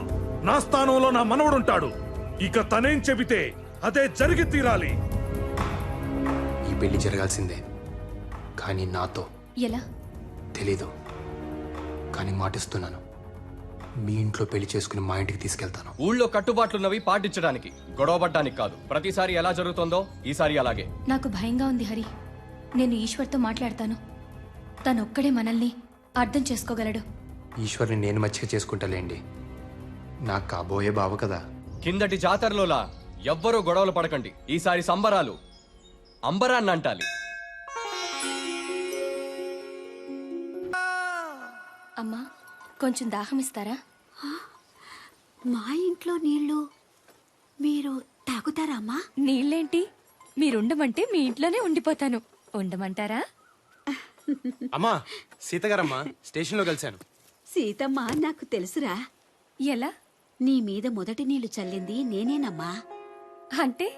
S7: నా స్థానంలో నా మనవడుంటాడు. ఇక తనేం చెబితే అదే జరిగి తీరాలి.
S10: ఈ పెళ్లి జరగాల్సిందే, కానీ నాతో.
S12: ఎలా?
S10: తెలీదు, కానీ మాటిస్తున్నాను. మీ ఇంట్లో పెళ్లి చేసుకుని మా ఇంటికి తీసుకెళ్తాను.
S18: ఊళ్ళో కట్టుబాట్లున్నవి పాటించడానికి, గొడవపడ్డానికి కాదు. ప్రతిసారి ఎలా జరుగుతుందో ఈసారి అలాగే.
S12: నాకు భయంగా ఉంది హరి. నేను ఈశ్వర్తో మాట్లాడతాను. తనొక్కడే మనల్ని అర్థం చేసుకోగలడు.
S10: ఈశ్వర్ని నేను మచ్చిక చేసుకుంటాలేండి. నాకు కాబోయే బావ కదా.
S18: కిందటి జాతరలోలా ఎవ్వరూ గొడవలు పడకండి. ఈసారి సంబరాలు అంబరాన్ని అంటాలి.
S12: అమ్మా, కొంచెం దాహం ఇస్తారా?
S13: మా ఇంట్లో నీళ్లు మీరు తాగుతారా అమ్మా?
S12: నీళ్ళేంటి, మీరుండమంటే మీ ఇంట్లోనే ఉండిపోతాను. ఉండమంటారా?
S10: అమ్మా, సీతగారమ్మా స్టేషన్లో కలిశాను.
S13: సీతమ్మ నాకు తెలుసురా.
S12: ఎలా?
S13: నీ మీద మొదటి నీళ్లు చల్లింది నేనేనమ్మా.
S12: అంటే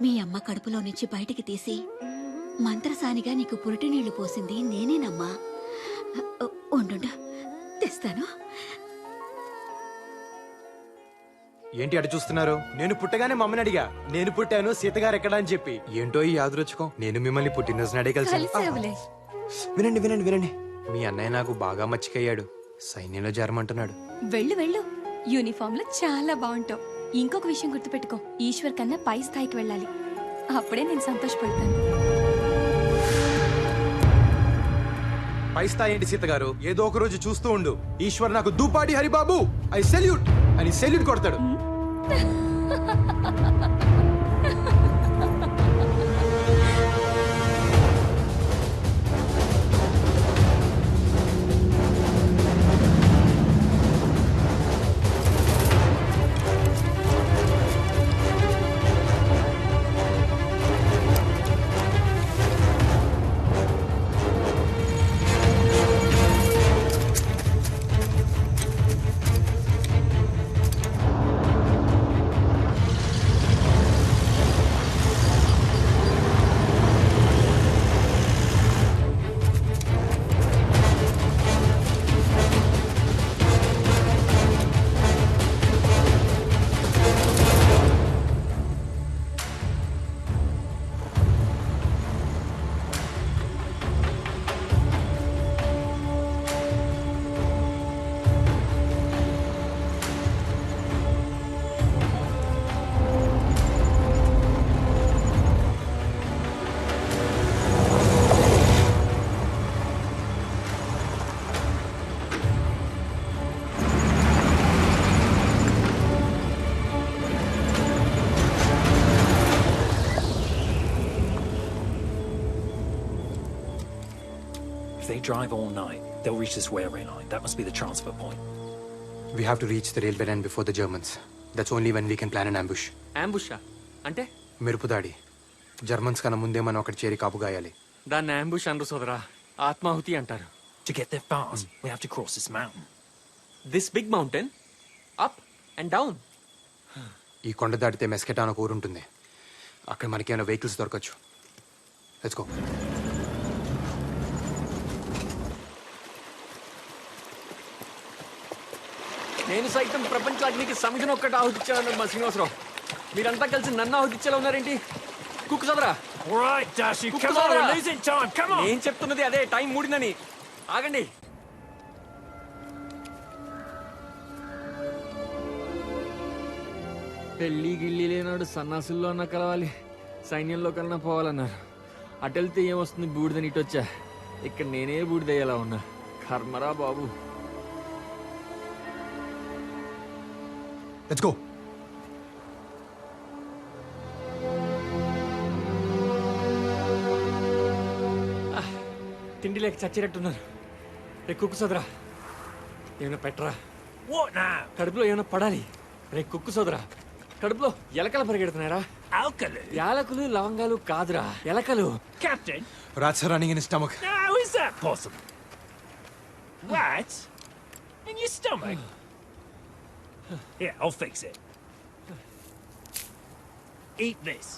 S13: మీ అమ్మ కడుపులో నుంచి బయటికి తీసి మంత్రసానిగా నీకు పురిటి నీళ్లు పోసింది నేనేనమ్మా. ఉండు, తెస్తాను.
S10: ఏంటి అటు చూస్తున్నారు? నేను పుట్టగానే మమ్మని అడిగా, నేను పుట్టాను సీతగారు ఎక్కడ అని చెప్పి. ఏంటో ఈ యాదృచ్ఛికం, నేను మిమ్మల్ని పుట్టినరోజు నాడే కలిసి. వినండి వినండి వినండి, మీ అన్నయ్య నాకు బాగా మచ్చికయ్యాడు. సైన్యంలో చేరమంటున్నాడు.
S12: వెళ్ళు వెళ్ళు, యూనిఫామ్ లో చాలా బాగుంటావు. ఇంకొక విషయం గుర్తుపెట్టుకో, ఈశ్వర్ కన్నా పై స్థాయికి వెళ్ళాలి. అప్పుడే నేను సంతోషపడతాను.
S10: పై స్థాయి ఏంటి సీతగారు? ఏదో ఒక రోజు చూస్తూ ఉండు, ఈశ్వర్ నాకు దూపాడి హరిబాబు ఐ సెల్యూట్ అని సెల్యూట్ కొడతాడు.
S8: If they drive all night, they'll reach this railway line. That must be the transfer point.
S10: We have to reach the railway line before the Germans. That's only when we can plan an ambush.
S9: Ambush అంటే
S10: మెరుపుదాడి. Germans కన్నా ముందే మనం అక్కడ చేరి కాపు గాయాలి.
S9: దాన్ని ambush అనరు సోదరా, ఆత్మాహుతి అంటారు.
S8: To get there fast, we have to cross this mountain.
S9: This big mountain? Up and down?
S10: ఈ కొండ దాటితే మెస్కెటా అని ఒక ఊరు ఉంటుంది. అక్కడ మనకేమైనా వెహికల్స్ దొరకచ్చు. Let's go.
S9: నేను సైతం ప్రపంచ అగ్నికి సమిధిని ఒక్కటి ఆహుతిచ్చాను మా శ్రీనివాసరావు. మీరంతా కలిసి నన్ను ఆహుతిచ్చేలా ఉన్నారేంటి? కుక్కు సోదరా.
S8: Right, Dashi, come on, we're losing time. Come on.
S9: నేను చెప్తున్నది అదే, టైం మూడిందని. ఆగండి. పెళ్లి గిళ్ళి లేనాడు సన్నాసుల్లో అన్నా కలవాలి, సైన్యంలో కన్నా పోవాలన్నారు. అటెళ్తే ఏమొస్తుంది బూడిదని ఇటొచ్చా. ఇక్కడ నేనే బూడిదయ్యేలా ఉన్నా. కర్మరా బాబు.
S10: Let's go.
S9: తిండి లేక చచ్చినట్టున్నారు. రే కుక్కు సోదరా, ఏమైనా పెట్టరా.
S8: What now?
S9: కడుపులో ఏమైనా పడాలి. రే కుక్కు సోదరా, కడుపులో ఎలకలు పరిగెడుతున్నారా?
S8: Alkali?
S9: యాలకులు లవంగాలు కాదురా, ఎలకలు.
S8: Captain?
S10: Rats are running in his stomach.
S8: How is that possible? Rats? In your stomach? Yeah, I'll fix it. Eat this.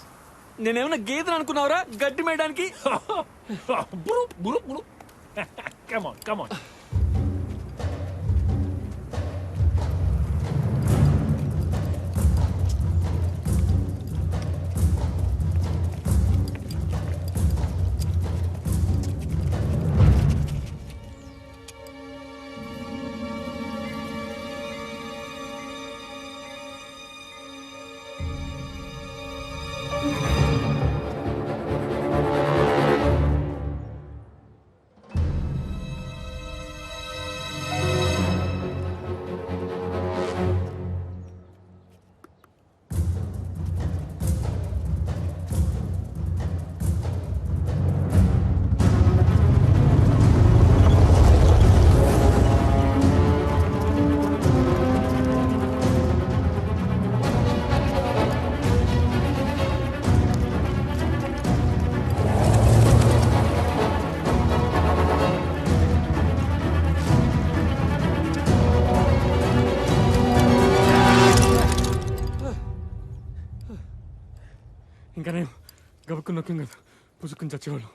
S9: నేనేమన్నా గేదెలు అనుకున్నావురా గడ్డి మేయడానికి?
S8: Come on, come on.
S18: పుసుకుని నొక్కం కదా పుసుకుని చచ్చేవాళ్ళం.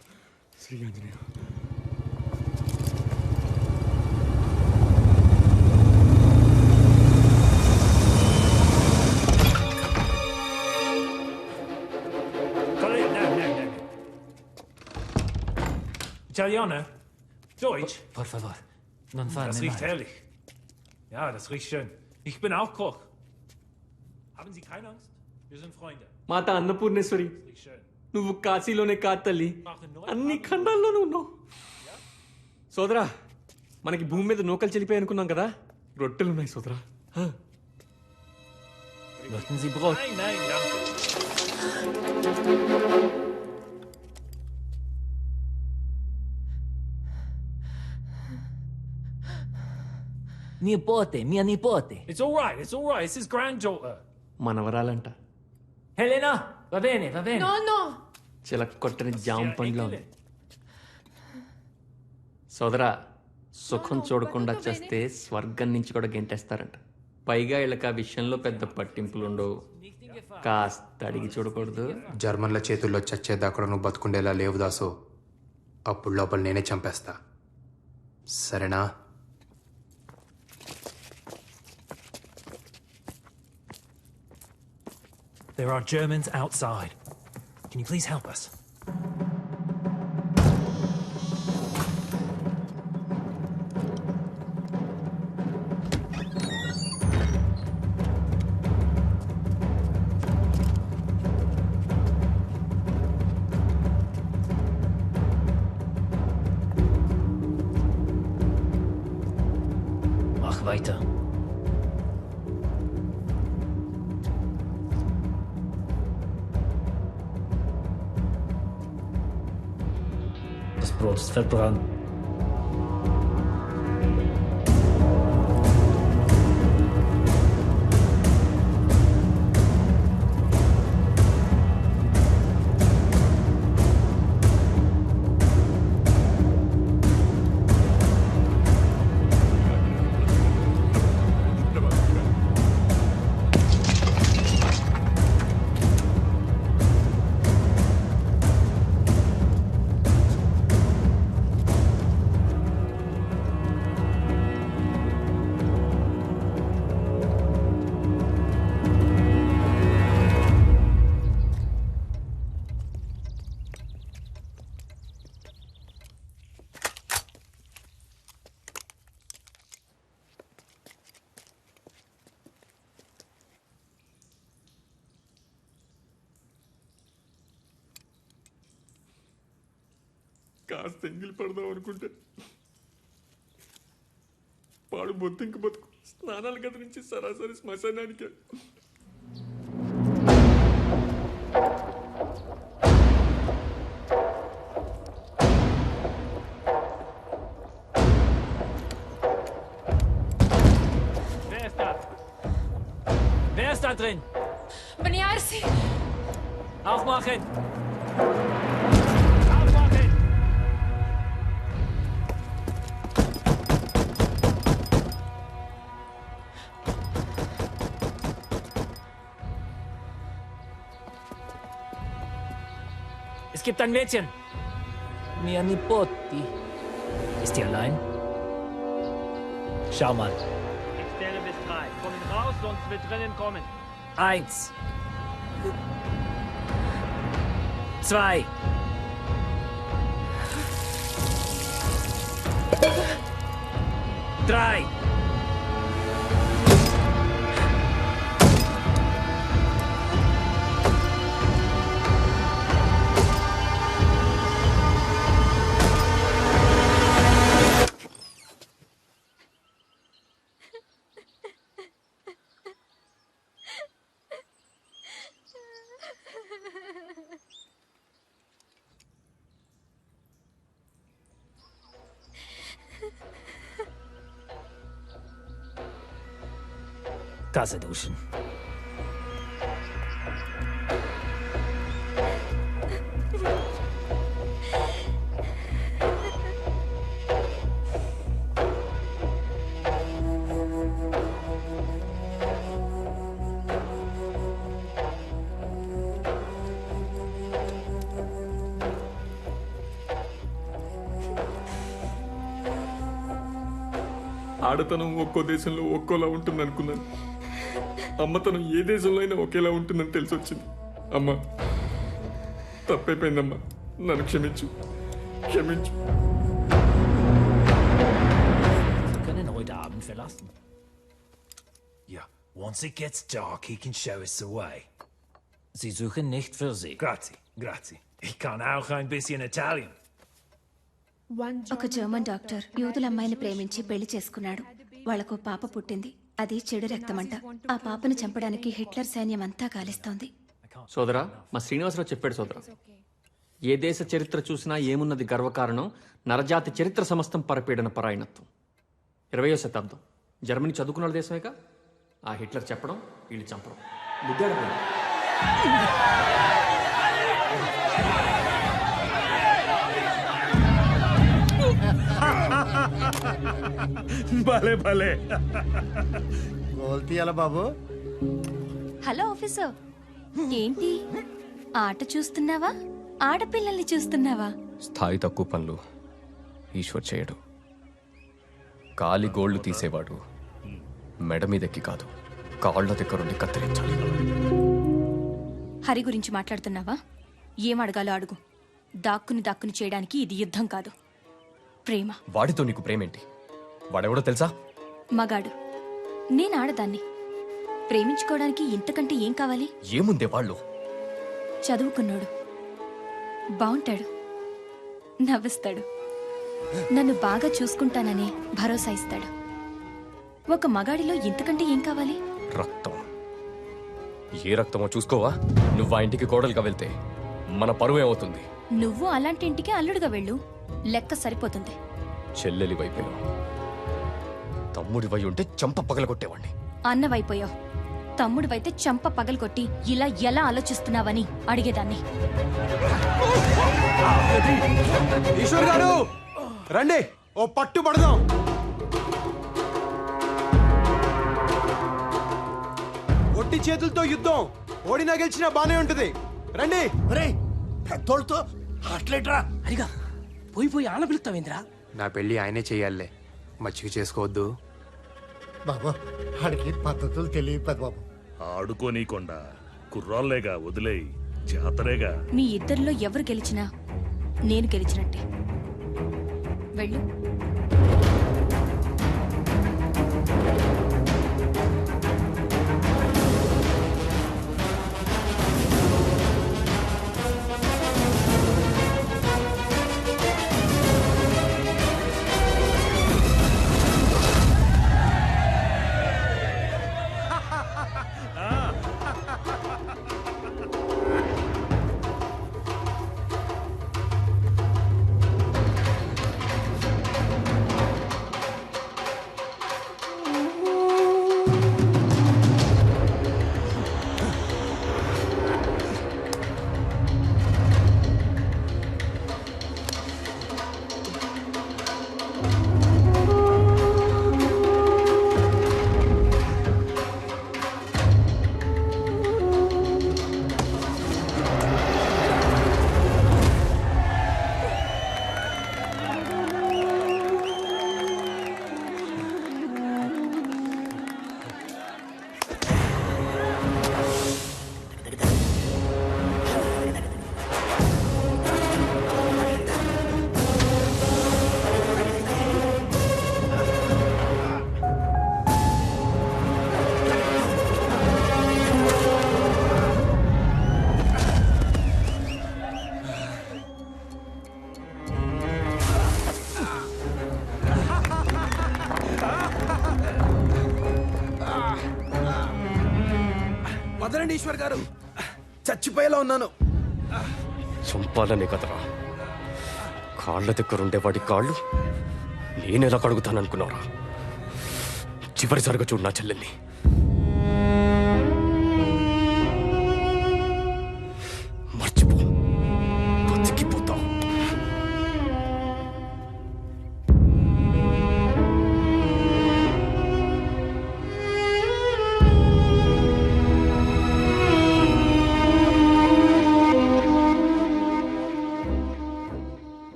S18: Shri Anjaneya.
S17: Italiano? Deutsch?
S8: Por favor, non farne
S17: Das riecht
S8: male.
S17: herrlich. Ja, das riecht schön. Ich bin auch Koch. Haben Sie keine Angst? Wir sind Freunde.
S18: మాత Annapurneshwari,
S17: Riecht schön.
S18: నువ్వు కాశీలోనే కాదు తల్లి, అన్ని ఖండాల్లోనూ ఉన్నావు. సోదరా, మనకి భూమి మీద నూకలు చెల్లిపోయి అనుకున్నాం కదా, రొట్టెలు ఉన్నాయి సోదరా.
S8: Möchten Sie Brot?
S17: Nein, nein, danke.
S8: Nipote, mia nipote.
S17: It's all right, it's all right. It's his granddaughter.
S18: మనవరాలంట.
S8: Helena, va bene, va bene.
S12: No, no.
S18: చిలక్కొట్టని జామ పండ్లో ఉంది. సోదరా, సుఖం చూడకుండా చేస్తే స్వర్గం నుంచి కూడా గెంటేస్తారంట. పైగా వీళ్ళకి ఆ విషయంలో పెద్ద పట్టింపులుండవు. కాస్త అడిగి చూడకూడదు.
S10: జర్మన్ల చేతుల్లో చచ్చేదాకా నువ్వు బతుకుండేలా లేవు దాసు. అప్పుడు లోపల నేనే చంపేస్తా. సరేనా?
S17: There are Germans outside. Can you please help us?
S8: Mach weiter. Das Brot ist verbrannt.
S18: కాస్త ఎంగిలి పడదాం అనుకుంటే పాడు బొద్దింక బతుకు. స్నానాల గది నుంచి సరాసరి శ్మశానానికి.
S17: Wer ist da? Wer ist da drin?
S12: Beniarsi.
S17: Aufmachen!
S8: Es gibt ein Mädchen. Mia nipoti. Ist die allein? Schau mal.
S17: Ich zähle bis 3. Kommen raus, sonst wird drinnen kommen.
S8: 1, 2, 3. Tasse duschen.
S18: ఆడతనం ఒక్కో దేశంలో ఒక్కోలా ఉంటుంది అనుకున్నాను. అమ్మతనం ఏ దేశంలో అయినా ఒకేలా ఉంటుందని తెలిసి వచ్చింది. అమ్మా, తప్పైపోయిందమ్మా, నన్ను క్షమించు, క్షమించు.
S17: Sie können heute Abend verlassen. Ja, once it gets dark, he can show us the way. Sie suchen nicht für Sie. Grazie, grazie. Ich kann auch ein bisschen Italian.
S12: ఒక జర్మన్ డాక్టర్ యూదుల అమ్మాయిని ప్రేమించి పెళ్లి చేసుకున్నాడు. వాళ్లకు పాప పుట్టింది. అది చెడు రక్తమంట. ఆ పాపను చంపడానికి హిట్లర్ సైన్యం అంతా గాలిస్తోంది.
S9: సోదరా, మా శ్రీనివాసరావు చెప్పాడు సోదరా, ఏ దేశ చరిత్ర చూసినా ఏమున్నది గర్వకారణం, నరజాతి చరిత్ర సమస్తం పరపీడన పరాయణత్వం. 20వ శతాబ్దం జర్మనీ చదువుకున్న దేశమేగా. ఆ హిట్లర్ చెప్పడం, వీళ్ళు చంపడం. బుద్ధాడపోయింది.
S7: భలే భలే.
S16: గోల్తీయాల బాబు.
S12: హలో ఆఫీసర్, ఏంటి ఆట చూస్తున్నావా, ఆడపిల్లల్ని చూస్తున్నావా?
S1: స్థాయి తక్కువ పనులు ఈశ్వర్ చేయడు. కాలి గోళ్లు తీసేవాడు మెడ మీదెక్కి కాదు, కాళ్ల దగ్గరుండి కత్తిరించాలి.
S12: హరి గురించి మాట్లాడుతున్నావా? ఏం అడగాలో అడుగు. దాక్కుని చేయడానికి ఇది యుద్ధం కాదు, ప్రేమ.
S1: వాడితో నీకు ప్రేమేంటి? వాడెవడో తెలుసా?
S12: మగాడు, నేను ఆడదాన్ని. ప్రేమించుకోవడానికి ఇంతకంటే ఏం కావాలి?
S1: ఏముందే వాళ్ళు?
S12: చదువుకున్నాడు, బాగుంటాడు, నవ్విస్తాడు, నన్ను బాగా చూసుకుంటానని భరోసా ఇస్తాడు. ఒక మగాడిలో ఇంతకంటే ఏం కావాలి?
S1: రక్తం. ఏ రక్తమో చూసుకోవా? నువ్వు ఆ ఇంటికి కోడలుగా వెళ్తే మన పరువు ఏమవుతుంది?
S12: నువ్వు అలాంటి ఇంటికి అల్లుడుగా వెళ్ళు, లెక్క సరిపోతుంది.
S1: చెల్లెలి వైపోయావు, తమ్ముడి వై ఉంటే చంప పగలగొట్టేవాణ్ణి.
S12: అన్నవైపోయావు, తమ్ముడివైతే చంప పగలగొట్టి ఇలా ఎలా ఆలోచిస్తున్నావని అడిగేదాన్ని.
S10: ఈశ్వర్ గారు రండి, ఓ పట్టు పడదాం. ఒట్టి చేతులతో యుద్ధం, ఓడినా గెలిచినా బానే ఉంటది. రండి.
S21: పెద్దోళ్ళతో అట్లేట్రా అడిగా పోయి ఆన పిలుస్తావేంద్రా?
S10: నా పెళ్లి ఆయనే చెయ్యాలే, మచ్చిక చేసుకోవద్దు.
S16: బాబు ఆడికి పద్ధతులు తెలియదు పెద్ద బాబు.
S7: ఆడుకోనీకొండా కుర్రాళ్ళేగా, వదిలేయి, జాతరేగా.
S12: మీ ఇద్దరిలో ఎవరు గెలిచినా నేను గెలిచినట్టే. వెళ్ళు.
S21: వదలండి ఈశ్వర్ గారు, చచ్చిపోయేలా ఉన్నాను.
S1: చంపాలనే కదరా, కాళ్ళ దగ్గరుండే వాడి కాళ్ళు నేనెలా కడుగుతాననుకున్నారా? చివరిసారిగా చూడు నా చెల్లెల్ని. మర్చిపో, బతికిపోతావు.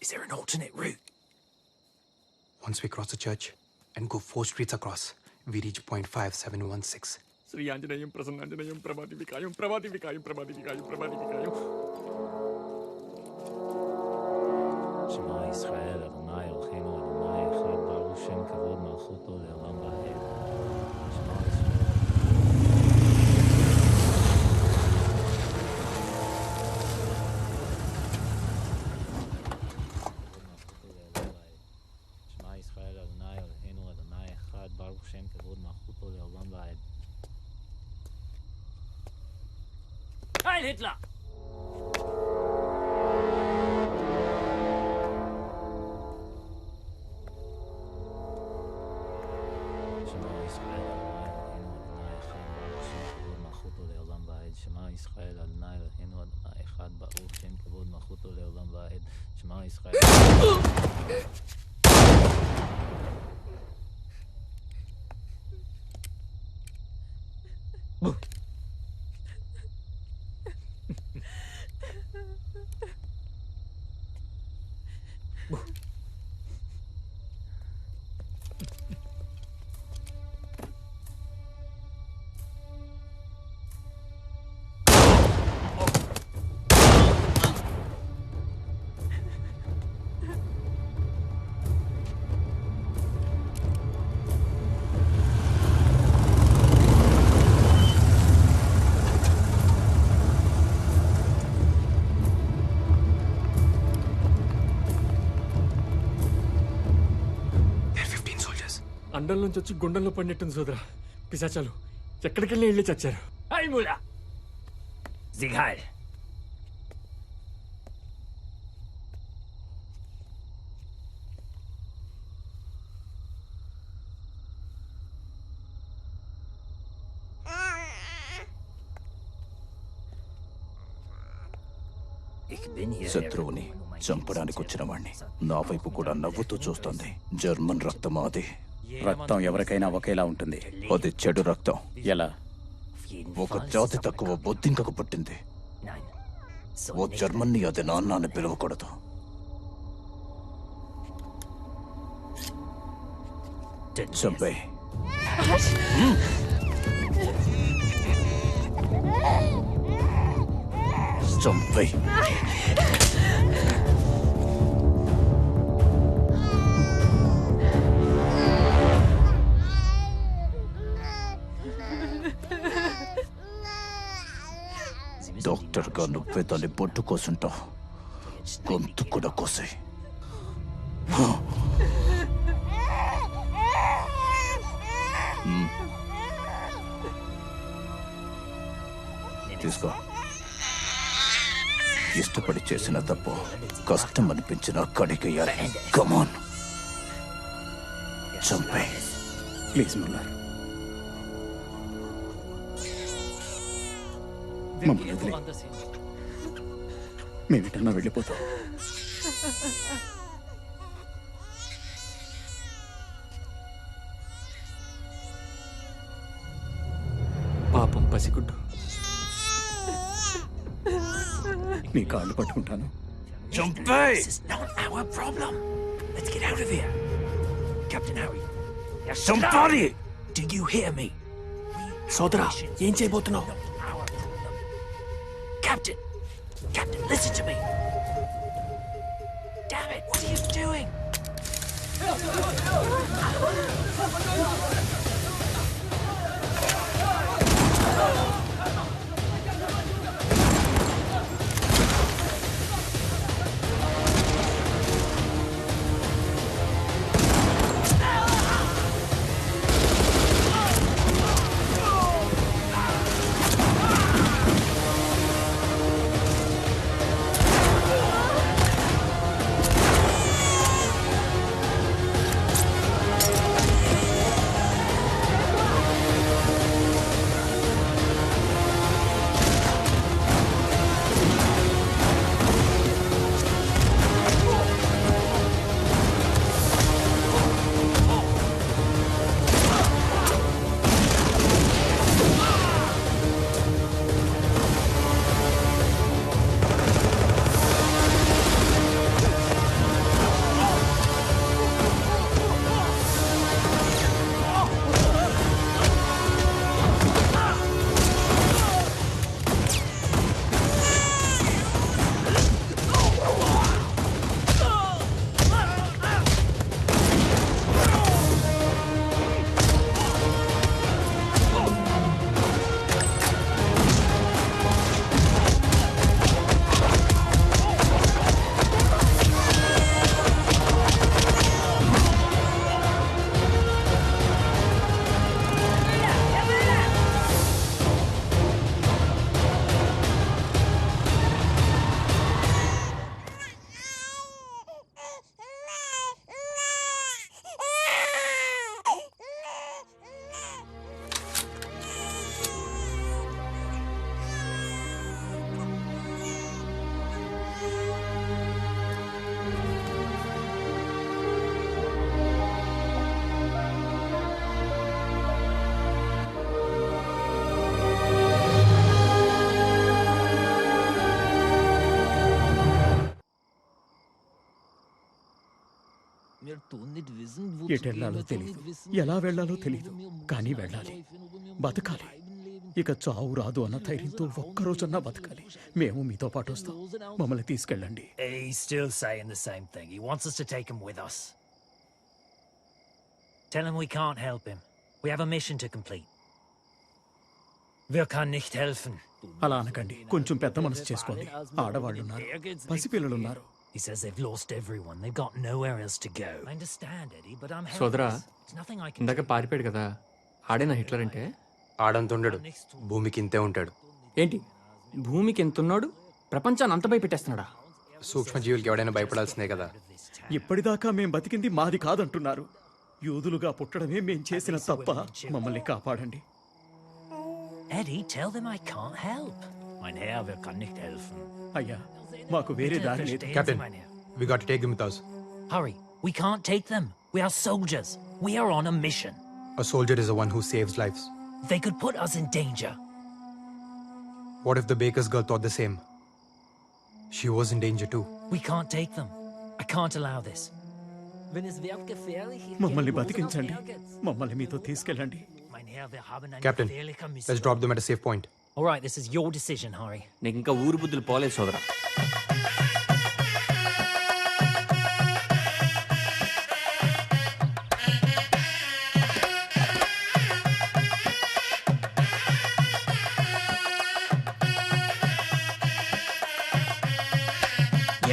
S25: Is there an alternate route?
S10: Once we cross the church and go 4 streets across, we reach point 5716.
S18: Shri Anjaneyam ప్రసన్నాంజనేయం Prabhati వికాయం Prabhati వికాయం Prabhati వికాయం Prabhati వికాయం.
S17: שמע ישראל, אדוני אלוהינו, אדוני אחד, ברוך שם כבוד מלכותו לעולם ועד. שמע ישראל. שמע ישראל, אדוני אלוהינו, אדוני אחד, ברוך שם כבוד מלכותו לעולם ועד. Heil Hitler! שמע ישראל, אדוני אלוהינו, אדוני אחד, ברוך שם כבוד מלכותו לעולם ועד. שמע ישראל.
S18: అండం నుంచి వచ్చి గుండెల్లో పడినట్టుంది సోదరా. పిశాచాలు ఎక్కడికెళ్ళి వెళ్ళి చచ్చారు.
S17: Hey Muller! Sieg heil!
S2: శత్రువుని చంపడానికి వచ్చిన వాణ్ణి నా వైపు కూడా నవ్వుతూ చూస్తుంది. జర్మన్ రక్తం అది.
S3: రక్తం ఎవరికైనా ఒకేలా ఉంటుంది.
S2: అది చెడు రక్తం.
S3: ఎలా?
S2: ఒక జాతి తక్కువ బొద్దింకకు పుట్టింది. ఓ జర్మన్ని అది నాన్నని పిలవకూడదు. చంపే. చంపే. డాక్టర్గా నువ్వే దాన్ని బొట్టు కోసుంటావు. గొంతు కూడా కోసాయి. తీసుకో. ఇష్టపడి చేసిన తప్పు కష్టం అనిపించిన కడిగేయాలి. కమాన్ చంపే.
S3: ప్లీజ్ ముల్లర్, మమ్మల్ని వదిలే. మేమిటన్నా వెళ్ళిపోతాం.
S18: పాపం పసిగుడ్డు.
S3: నీ కాళ్ళు పట్టుకుంటాను.
S2: చంపే.
S17: This is not our problem. Let's get out of here. Captain Harry.
S2: Somebody!
S17: Do you hear me?
S18: సోదరా, ఏం చేయబోతున్నావు?
S17: Captain! Captain, listen to me! Damn it, what are you doing?
S3: ఎటెళ్లాలో తెలీదు, ఎలా వెళ్లాలో తెలీదు, కానీ వెళ్ళాలి, బతకాలి. ఇక చావు రాదు అన్న ధైర్యంతో ఒక్కరోజన్నా బతకాలి. మేము మీతో పాటు వస్తాం, మమ్మల్ని తీసుకెళ్ళండి.
S17: He's still saying the same thing. He wants us to take him with us. Tell him we can't help him. We have a mission to complete. Wir kann nicht helfen.
S3: అలా అనకండి, కొంచెం పెద్ద మనసు చేసుకోండి. ఆడవాళ్ళున్నారు, పసిపిల్లలున్నారు.
S17: He says they've lost everyone. They've got nowhere else to go. I understand, Eddie, but I'm
S9: సోదరా,
S17: helpless. There's nothing I can
S9: ఇందాక పారిపోయాడు కదా, ఆడేనా హిట్లర్ అంటే?
S10: ఆడంతుండడు, భూమికి ఇంతే ఉంటాడు.
S9: ఏంటి, భూమికి ఎంతున్నాడు, ప్రపంచాన్ని అంత భయపెట్టేస్తున్నాడా?
S10: సూక్ష్మజీవులకి ఎవడైనా భయపడాల్సిందే కదా.
S3: ఇప్పటిదాకా మేం బతికింది మాది కాదంటున్నారు. యూదులుగా పుట్టడమే మేం చేసిన తప్ప. మమ్మల్ని కాపాడండి.
S17: Eddie, tell them I can't help. Mein Herr, wir kann nicht helfen.
S3: అయ్యా, మాకు వేరే దారి లేదు.
S10: Captain, we got to take them with us.
S17: Hurry, we can't take them. We are soldiers. We are on a mission.
S10: A soldier is the one who saves lives.
S17: They could put us in danger.
S10: What if the baker's girl thought the same? She was in danger too.
S17: We can't take them. I can't allow this.
S3: మమ్మల్ని బతికించండి, మమ్మల్ని మీతో తీసుకెళ్ళండి.
S10: Captain, let's drop them at a safe point.
S17: All right, this is your decision, Hari.
S9: నీకు ఇంకా ఊరు బుద్ధులు పోలేదు సోదరా.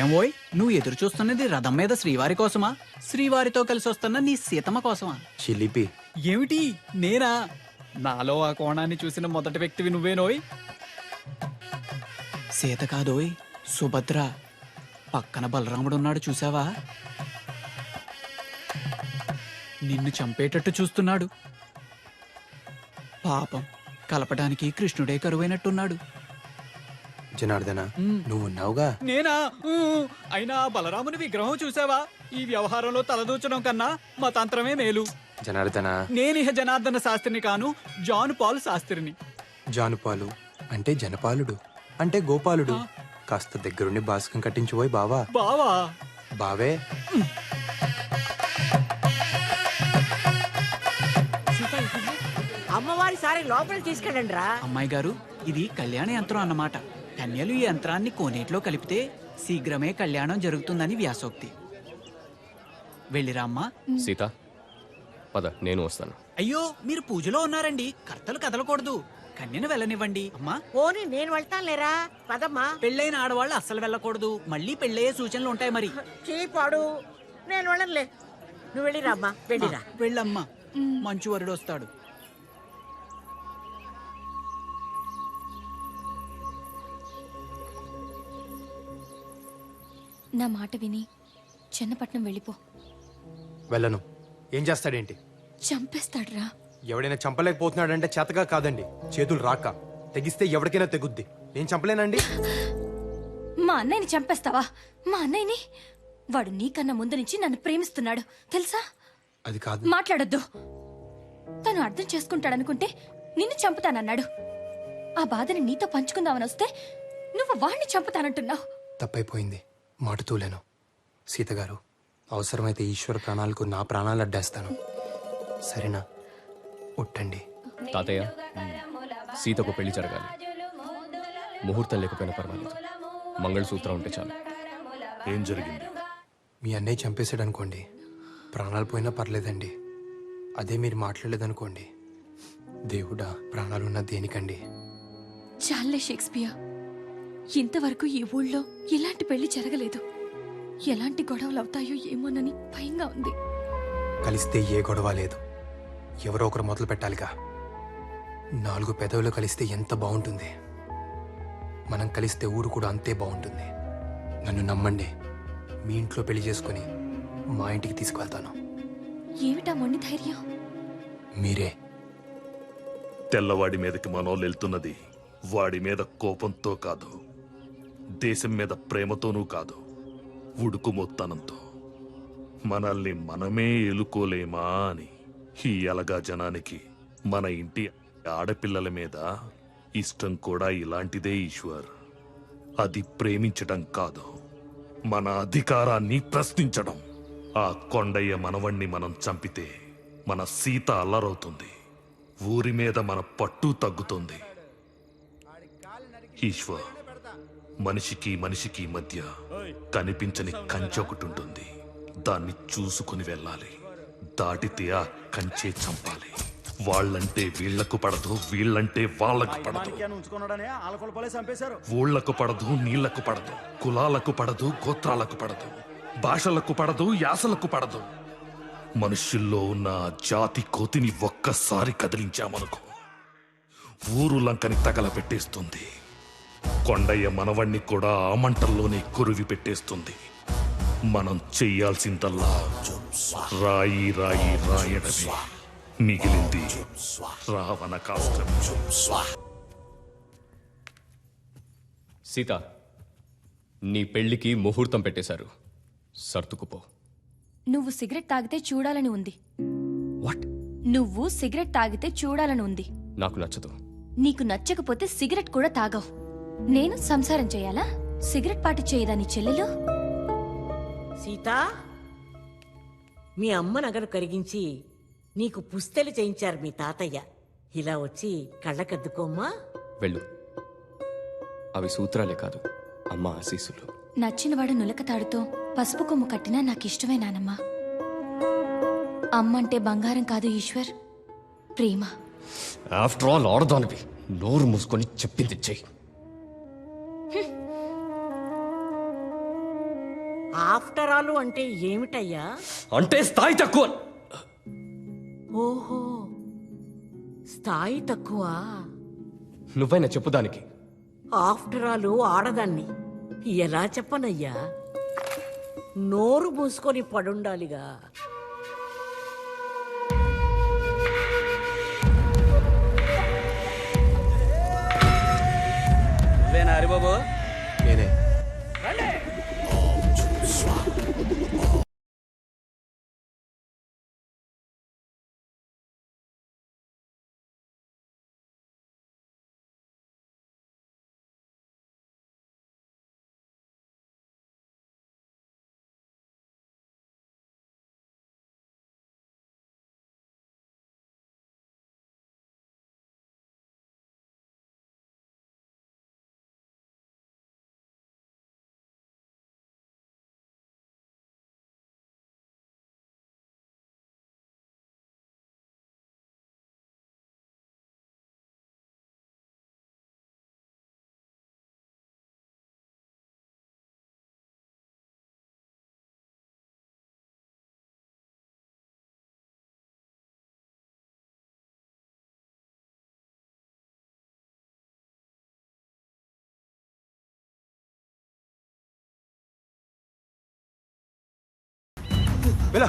S25: ఏమోయ్, నువ్వు ఎదురు చూస్తున్నది రథం మీద శ్రీవారి కోసమా, శ్రీవారితో కలిసి వస్తున్న నీ సీతమ్మ కోసమా?
S10: చిలిపి.
S25: ఏమిటి, నేనా? నాలో ఆ కోణాన్ని చూసిన మొదటి వ్యక్తివి నువ్వేనోయ్. సీత కాదోయ్, సుభద్ర. పక్కన బలరాముడున్నాడు, చూసావా? నిన్ను చంపేటట్టు చూస్తున్నాడు. పాపం, కలపడానికి కృష్ణుడే కరువైనట్టున్నాడు.
S10: జనార్దన, నువ్వున్నావుగా.
S25: నేనా? అయినా బలరాముని విగ్రహం చూసావా? ఈ వ్యవహారంలో తలదూచడం కన్నా మతాంతరమే మేలు.
S10: జనార్దన,
S25: నేనిహ జనార్దన శాస్త్రిని కాను, జాన్ పాల్ శాస్త్రిని.
S10: జానుపాలు అంటే జనపాలుడు, అంటే గోపాలుడు. కాస్త దగ్గరుండి బాస్కం కట్టించుపోయి బావా.
S25: బావా?
S10: బావే.
S4: అమ్మవారి సారి లోపలికి తీసుకెళ్ళండి రా.
S25: అమ్మాయి గారు, ఇది కళ్యాణ యంత్రం అన్నమాట. కన్యలు ఈ యంత్రాన్ని కోనేటిలో కలిపితే శీఘ్రమే కళ్యాణం జరుగుతుందని వ్యాసోక్తి. వెళ్ళిరా అమ్మా.
S1: సీత, పద, నేను వస్తాను.
S25: అయ్యో, మీరు పూజలో ఉన్నారండి, కర్తలు కదలకూడదు. కన్యను వెళ్ళనివ్వండి అమ్మా.
S4: పోనీ నేను వెళ్తాను లేరా, పదమ్మా.
S25: పెళ్ళైన ఆడవాళ్ళు అస్సలు వెళ్ళకూడదు, మళ్ళీ పెళ్ళయ్యే సూచనలు ఉంటాయి మరి.
S4: చీపాడు, నేను వెళ్ళనులే. నువ్వు వెళ్ళిరా అమ్మా, వెళ్ళిరా.
S25: వెళ్ళమ్మా, మంచి వరుడు వస్తాడు.
S12: నా మాట విని చెన్నపట్నం వెళ్ళిపో.
S10: వెళ్ళను. ఏం చేస్తాడేంటి?
S12: చంపేస్తాడ్రా.
S10: ఎవడైనా చంపలేకపోతున్నాడంటే చేతగా కాదండి, చేతులు రాక. తెగిస్తే ఎవరికైనా తెగుద్ది. నేను చంపలేనండి.
S12: మా అన్నయ్యని చంపేస్తావా? మా అన్నయ్యని? వాడు నీకన్నా ముందు నుంచి నన్ను ప్రేమిస్తున్నాడు తెలుసా?
S10: అది కాదు.
S12: మాట్లాడొద్దు. తను అర్థం చేసుకుంటాడనుకుంటే నిన్ను చంపుతానన్నాడు. ఆ బాధని నీతో పంచుకుందామని వస్తే నువ్వు వాణ్ణి చంపుతానంటున్నావు.
S10: తప్పైపోయింది, మాటుతూలేను. సీతగారు, అవసరమైతే ఈశ్వర ప్రాణాలకు నా ప్రాణాలు అడ్డేస్తాను, సరేనా? ఉట్టండి.
S1: తాతయ్య, సీతకు పెళ్లి జరగాలి. ముహూర్తం లేకపోయినా పర్వాలేదు, మంగళసూత్రం ఉంటే చాలు.
S7: ఏం జరిగింది?
S10: మీ అన్నయ్య చంపేశాడు అనుకోండి, ప్రాణాలు పోయినా పర్లేదండి. అదే మీరు మాట్లాడలేదనుకోండి, దేవుడా, ప్రాణాలున్న దేనికండి?
S12: చాలే షేక్స్పియర్, ఇంతవరకు ఈ ఊళ్ళో ఇలాంటి పెళ్లి జరగలేదు. ఎలాంటి గొడవలు అవుతాయో ఏమోనని భయంగా ఉంది.
S10: కలిస్తే ఏ గొడవ లేదు, ఎవరో ఒకరు మొదలు పెట్టాలిగా. 4 పెదవులు కలిస్తే ఎంత బాగుంటుంది. మనం కలిస్తే ఊరు కూడా అంతే బాగుంటుంది. నన్ను నమ్మండి, మీ ఇంట్లో పెళ్లి చేసుకుని మా ఇంటికి తీసుకువెళ్తాను.
S12: ఏమిటా మొండి ధైర్యం?
S10: మీరే.
S7: తెల్లవాడి మీదకి మనోళ్ళు వెళ్తున్నది వాడి మీద కోపంతో కాదు, దేశం మీద ప్రేమతోనూ కాదు, ఉడుకు మొత్తానంతో. మనల్ని మనమే ఎలుకోలేమా అని. ఈ అలగా జనానికి మన ఇంటి ఆడపిల్లల మీద ఇష్టం కూడా ఇలాంటిదే ఈశ్వర్. అది ప్రేమించడం కాదు, మన అధికారాన్ని ప్రశ్నించడం. ఆ కొండయ్య మనవణ్ణి మనం చంపితే మన సీత అల్లరవుతుంది, ఊరి మీద మన పట్టు తగ్గుతుంది. ఈశ్వర్, మనిషికి మనిషికి మధ్య కనిపించని కంచె ఒకటి ఉంటుంది. దాన్ని చూసుకుని వెళ్ళాలి. దాటితే ఆ కంచె చంపాలి. వాళ్ళంటే వీళ్లకు పడదు, వీళ్ళంటే వాళ్ళకు పడదు. ఊళ్లకు పడదు, నీళ్లకు పడదు, కులాలకు పడదు, గోత్రాలకు పడదు, భాషలకు పడదు, యాసలకు పడదు. మనుషుల్లో ఉన్న జాతి కోతిని ఒక్కసారి కదిలించామనుకో, ఊరు లంకని తగలబెట్టేస్తుంది. కొండయ్య మనవణ్ణి కూడా ఆ మంటల్లోనే కురివి పెట్టేస్తుంది. మనం చెయ్యాల్సిందల్లా రాయి రాయి రాయడమే. మిగిలింది రావణ కాష్టం.
S1: సీత, నీ పెళ్లికి ముహూర్తం పెట్టేశారు. సర్దుకుపో.
S12: నువ్వు సిగరెట్ తాగితే చూడాలని ఉంది.
S1: వాట్?
S12: నువ్వు సిగరెట్ తాగితే చూడాలని ఉంది.
S1: నాకు నచ్చదు.
S12: నీకు నచ్చకపోతే సిగరెట్ కూడా తాగవు. నేను సంసారం చేయాలా? సిగరెట్ పాటి చేయదా నీ చెల్లెలు?
S4: సీత, మీ అమ్మ నగలు కరిగించి నీకు పుస్తెలు చేయించారు మీ తాతయ్య. ఇలా వచ్చి కళ్ళకద్దుకోమ్మా.
S1: వెళ్ళు. అవి సూత్రాలే కాదు, అమ్మ ఆశీస్సులు.
S12: నచ్చినవాడు నులకతాడుతో పసుపు కొమ్ము కట్టినా నాకిష్టమే నానమ్మా. అమ్మంటే బంగారం కాదు ఈశ్వర్, ప్రేమ.
S1: ఆఫ్టర్ ఆల్ ఆడదానివి. నోరు మూసుకొని చెప్పింది చెయ్యి.
S4: ఆఫ్టర్ ఆల్ అంటే ఏమిటయ్యా?
S1: అంటే స్థాయి తక్కువ.
S4: ఓహో, స్థాయి తక్కువ.
S1: నువ్వైనా చెప్పు దానికి.
S4: ఆఫ్టర్ ఆల్ ఆడదాన్ని ఎలా చెప్పనయ్యా? నోరు మూసుకొని పడుండాలిగా.
S20: హరిబాబు,
S10: నేనే.
S21: వెళ్ళ.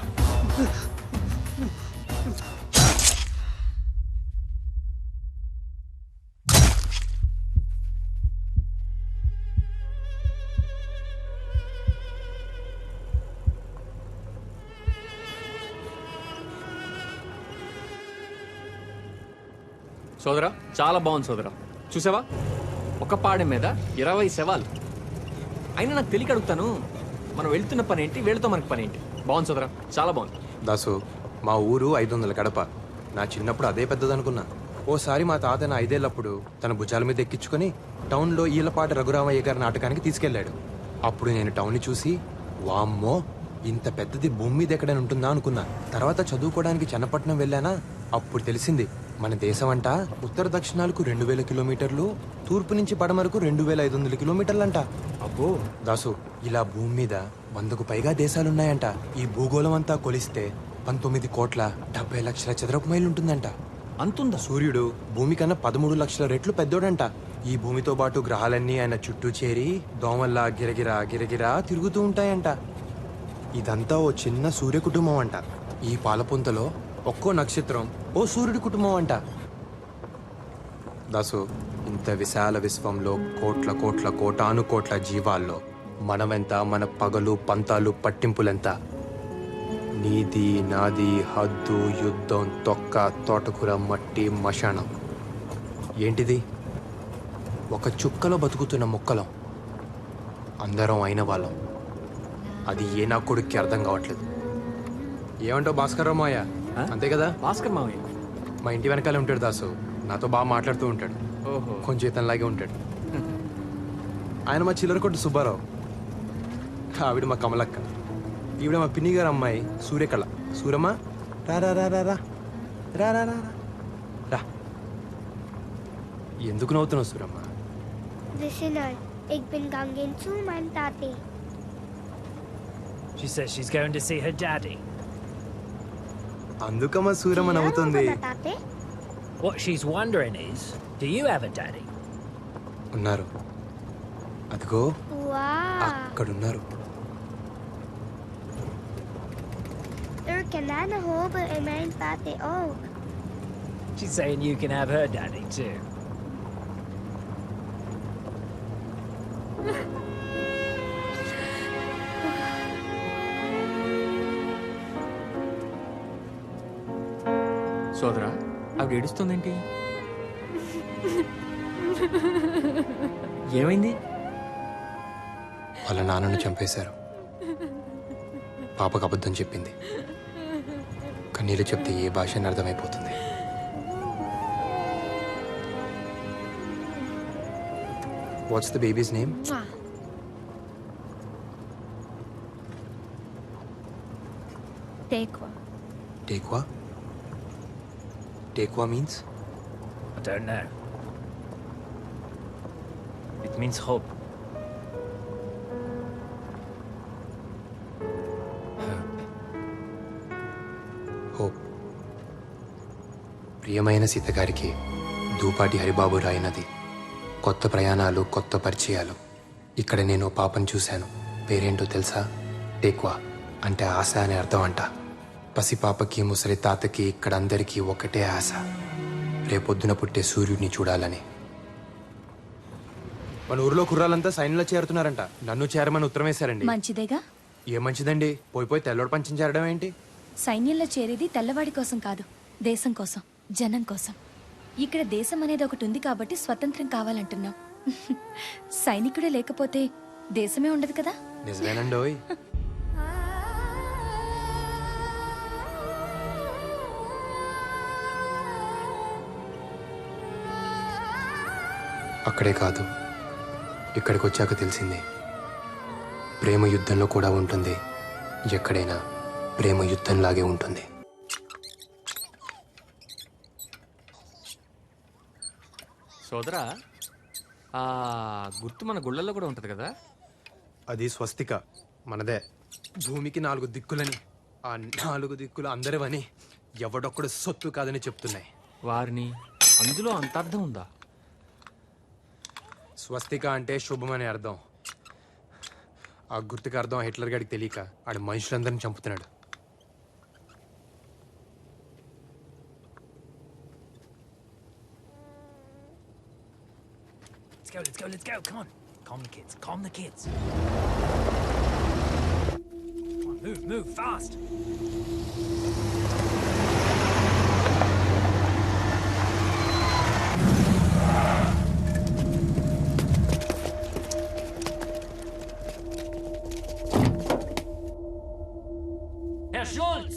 S9: సోదరా, చాలా బాగుంది సోదరా. చూసావా, ఒక పాడె మీద 20 శవాలు. అయినా నాకు తెలియక అడుగుతాను, మనం వెళ్తున్న పని ఏంటి, వీళ్ళతో మనకి పని ఏంటి? బాగుంది సోదరా, చాలా బాగుంది.
S10: దాసు, మా ఊరు 500 గడప. నా చిన్నప్పుడు అదే పెద్దదనుకున్నా. ఓసారి మా తాత నా 5 ఏళ్లప్పుడు తన భుజాల మీద ఎక్కించుకొని టౌన్లో ఈలపాటి రఘురామయ్య గారి నాటకానికి తీసుకెళ్లాడు. అప్పుడు నేను టౌన్ని చూసి, వామ్మో, ఇంత పెద్దది భూమి మీద ఎక్కడైనా ఉంటుందా అనుకున్నా. తర్వాత చదువుకోవడానికి చన్నపట్నం వెళ్ళానా, అప్పుడు తెలిసింది మన దేశం అంట ఉత్తర దక్షిణాలకు 2000 కిలోమీటర్లు, తూర్పు నుంచి పడమరకు 2500 కిలోమీటర్లంట. అబ్బో దాసు, ఇలా భూమి మీద 100కు పైగా దేశాలున్నాయంట. ఈ భూగోళం అంతా కొలిస్తే 19,70,00,000 చదరపు మైలు ఉంటుందంట. అంతుందా? సూర్యుడు భూమి కన్నా 13 లక్షల రెట్లు పెద్దోడంట. ఈ భూమితో పాటు గ్రహాలన్నీ ఆయన చుట్టూ చేరి దోమల్లా గిరగిరా గిరగిరా తిరుగుతూ ఉంటాయంట. ఇదంతా ఓ చిన్న సూర్య కుటుంబం అంట. ఈ పాలపుంతలో ఒక్కో నక్షత్రం ఓ సూర్యుడి కుటుంబం అంట. దాసు, ఇంత విశాల విశ్వంలో కోట్ల కోట్ల కోటాను కోట్ల జీవాల్లో మనమెంత, మన పగలు పంతాలు పట్టింపులెంత? నీది నాది, హద్దు, యుద్ధం, తొక్క, తోటకూర, మట్టి, మశానం. ఏంటిది? ఒక చుక్కలో బతుకుతున్న మొక్కలం. అందరం అయిన వాళ్ళం. అది ఏ నా కొడుక్కి అర్థం కావట్లేదు. ఏమంటావు భాస్కర్ రావు మావయ్య? అంతే కదా?
S9: భాస్కర్ మావయ్య
S10: మా ఇంటి వెనకాలే ఉంటాడు దాసు. నాతో బాగా మాట్లాడుతూ ఉంటాడు.
S9: ఓహో.
S10: కొంచెం ఇతనిలాగే ఉంటాడు. ఆయన మా చిల్లర కొట్టు సుబ్బారావు. ఆవిడ మా కమలక్క. ఈవిడ మా పిన్ని గారు అమ్మాయి సూర్యకళ. సూరమ్మ రా రా రా రా రా రా రా రా రా. ఎందుకు నవ్వుతున్నావు Suramma?
S5: Listener, ik ben gegaan zu mijn tate.
S17: She says she's going to see her daddy.
S10: అందుకమ్మా Suramma నవ్వుతుంది.
S17: What she's wondering is, do you have a daddy?
S10: ఉన్నారు. అదిగో
S5: Wow.
S10: అక్కడున్నారు.
S5: Er kananen hopen in mijn tate ook.
S17: She's saying you can have her daddy too.
S9: సోదరా ఆవిడ ఏడుస్తుందేంటి? ఏమైంది?
S10: వాళ్ళ నాన్నను చంపేశారు. పాపకు అబద్ధం చెప్పింది. కన్నీళ్ళు చెప్తే ఏ భాష అని అర్థమైపోతుంది. What's the baby's name?
S12: Tekwa.
S10: Tekwa. Tekwa means?
S17: I don't know. It means hope.
S10: Hope. ప్రియమైన సీతగారికి దూపాటి హరిబాబు రాయినది. కొత్త ప్రయాణాలు, కొత్త పరిచయాలు. ఇక్కడ నేను పాపను చూశాను. పేరేంటో తెలుసా? టేక్వా అంటే ఆశ అనే అర్థం అంట. పసిపాపకి, ముసలి తాతకి, ఇక్కడ అందరికీ ఒకటే ఆశ, రేపొద్దున పుట్టే సూర్యుడిని చూడాలని. మన ఊర్లో కుర్రాలంతా సైన్యంలో చేరుతున్నారంట. నన్ను చేరమని ఉత్తరం వేశారండి.
S12: మంచిదేగా.
S10: ఏ మంచిదండి, పోయి తెల్లోడు పంచం చేరడం ఏంటి?
S12: సైన్యంలో చేరేది తెల్లవాడి కోసం కాదు, దేశం కోసం, జనం కోసం. ఇక్కడ దేశం అనేది ఒకటి ఉంది కాబట్టి స్వతంత్రం కావాలంటున్నాం. సైనికుడే లేకపోతే దేశమే ఉండదు కదా.
S10: నిజమేనండోయ్. అక్కడే కాదు, ఇక్కడికి వచ్చాక తెలిసింది, ప్రేమ యుద్ధంలో కూడా ఉంటుంది. ఎక్కడైనా ప్రేమ యుద్ధంలాగే ఉంటుంది.
S9: సోదరా ఆ గుర్తు మన గుళ్ళల్లో కూడా ఉంటుంది కదా?
S10: అది స్వస్తిక, మనదే. భూమికి 4 దిక్కులని, ఆ 4 దిక్కులు అందరివని, ఎవడొక్కడు సొత్తు కాదని చెప్తున్నాయి.
S9: వారిని అందులో అంత అర్థం ఉందా?
S10: స్వస్తిక అంటే శుభం అనే అర్థం. ఆ గుర్తుకు అర్థం హిట్లర్ గారికి తెలియక ఆడు మనుషులందరిని చంపుతున్నాడు.
S17: Let's go. Come on. Calm the kids. Come on, move, fast. Herr Schulz!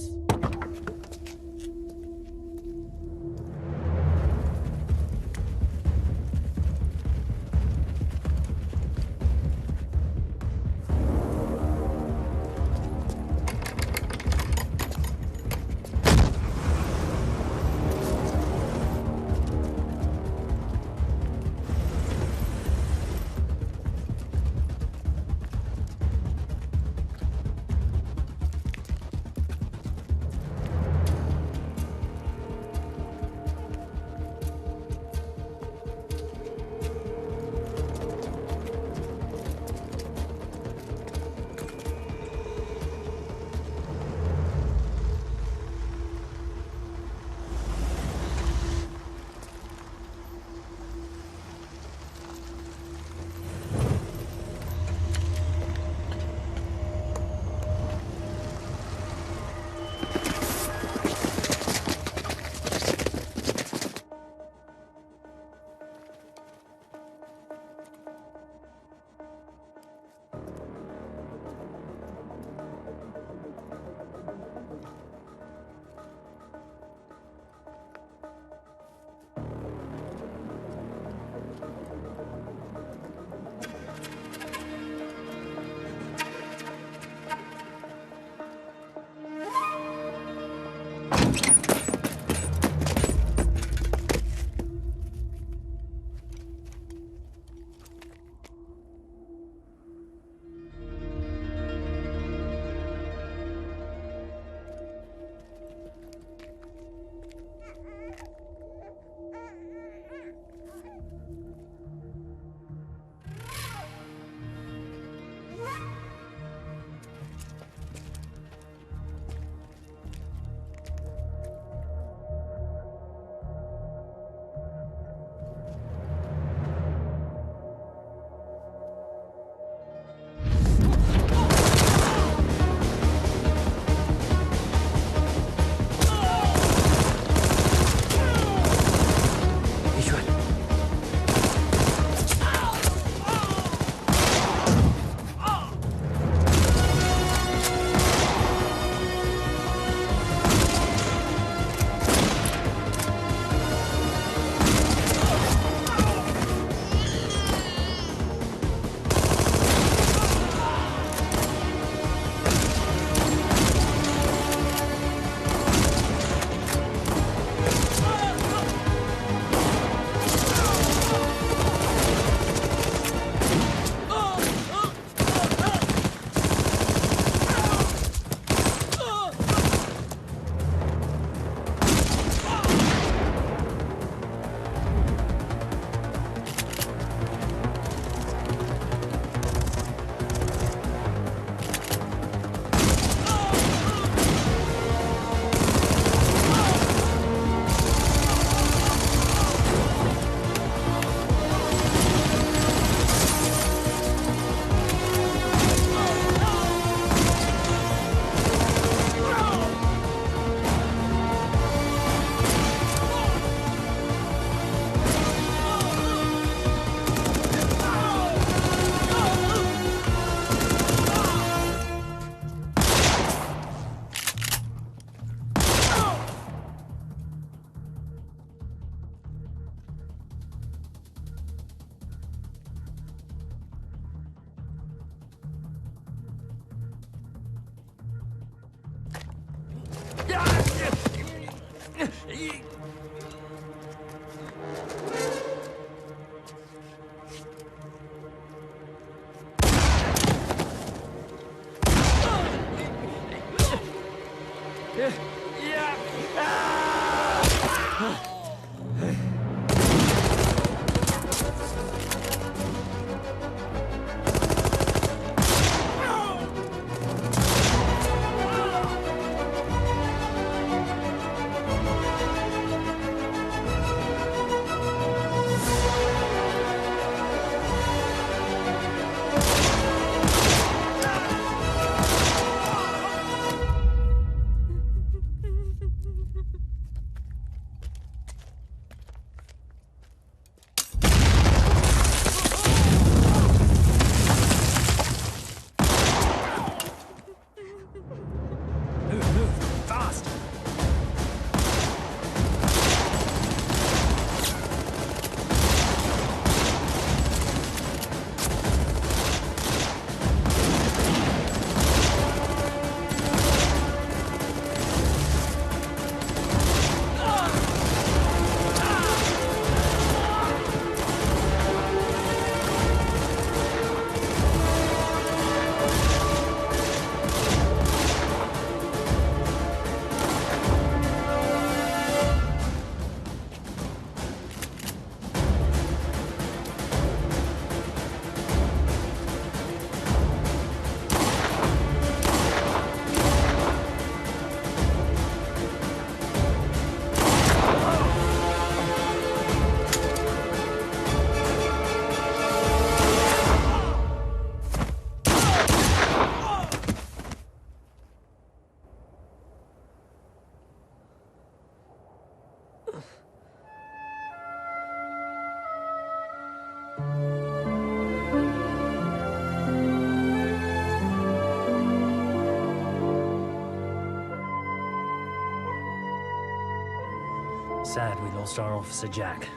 S17: Sad we lost our officer Jack.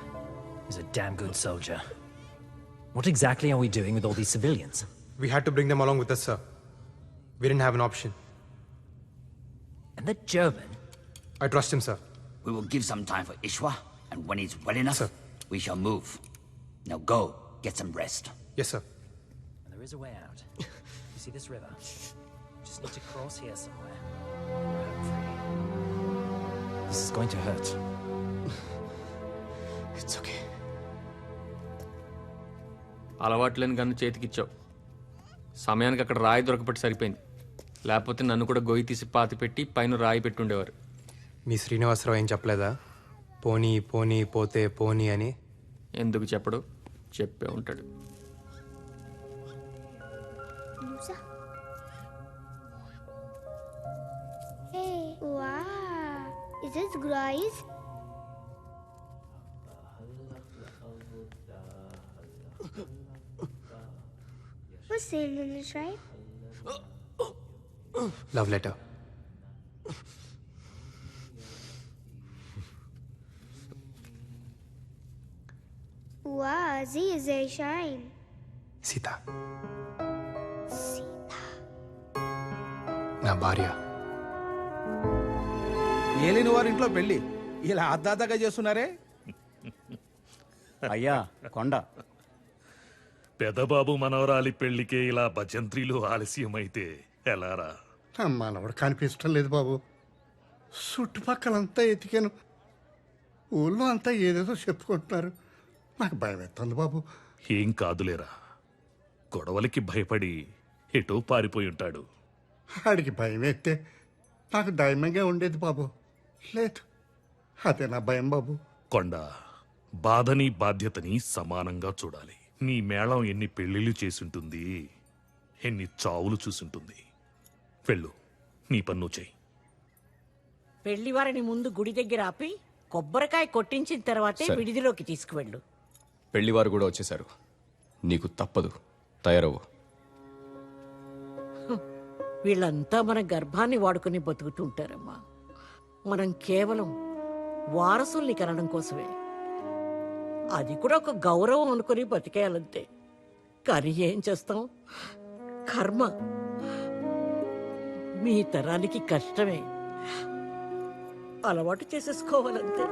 S17: He's a damn good soldier. What exactly are we doing with all these civilians?
S10: We had to bring them along with us, sir. We didn't have an option.
S17: And the German?
S10: I trust him, sir.
S6: We will give some time for Ishwa, and when he's well enough, we shall move. Now go, get some rest.
S10: Yes, sir.
S17: And there is a way out. You see this river? Just need to cross here somewhere. We're free. This is going to hurt.
S10: It's okay.
S9: అలవాట్లేని gun చేతికిచ్చావు సమయానికి అక్కడ రాయి దొరకపెట్టి సరిపోయింది లేకపోతే నన్ను కూడా గొయ్యి తీసి పాతి పెట్టి పైన రాయి పెట్టుండేవారు
S10: మీ శ్రీనివాసరావు ఏం చెప్పలేదా పోనీ పోనీ పోతే పోనీ అని
S9: ఎందుకు చెప్పడు చెప్పే ఉంటాడు
S5: Hey, wow. Is this Grace? What's saying in this, right?
S10: Love letter
S5: Wow, sie is very shine.
S10: Sita నా భార్య
S21: ఏలిన వారింట్లో పెళ్లి ఇలా అద్దాతగా చేస్తున్నారే
S22: అయ్యా కొండ
S7: పెదబాబు మనవరాలి పెళ్లికే ఇలా భజంత్రీలు ఆలస్యమైతే ఎలారా
S16: మనవడు కనిపించడం లేదు బాబు చుట్టుపక్కలంతా ఎతికాను ఊళ్ళో అంతా ఏదేదో చెప్పుకుంటున్నారు నాకు భయం ఎత్తుంది బాబు
S7: ఏం కాదులేరా గొడవలకి భయపడి ఎటో పారిపోయి ఉంటాడు
S16: ఆడికి భయం ఎత్తే నాకు ధైర్యంగా ఉండేది బాబు లేదు అదే నా భయం బాబు
S7: కొండ బాధని బాధ్యతని సమానంగా చూడాలి నీ మేళం ఎన్ని పెళ్లిళ్ళు చేసుంటుంది ఎన్ని చావులు చూసుంటుంది వెళ్ళు నీ పన్ను చెయ్యి
S4: పెళ్లివారిని ముందు గుడి దగ్గర ఆపి కొబ్బరికాయ కొట్టించిన తర్వాతే
S1: సరే.
S4: విడిదిలోకి తీసుకువెళ్ళు
S1: పెళ్లివారు కూడా వచ్చేశారు నీకు తప్పదు తయారవు
S4: వీళ్ళంతా మన గర్భాన్ని వాడుకుని బతుకుతుంటారమ్మా మనం కేవలం వారసుల్ని కనడం కోసమే అది కూడా ఒక గౌరవం అనుకుని బతికేయాలంతే కానీ ఏం చేస్తాం కర్మ మీ తరానికి కష్టమే అలవాటు చేసేసుకోవాలంతే.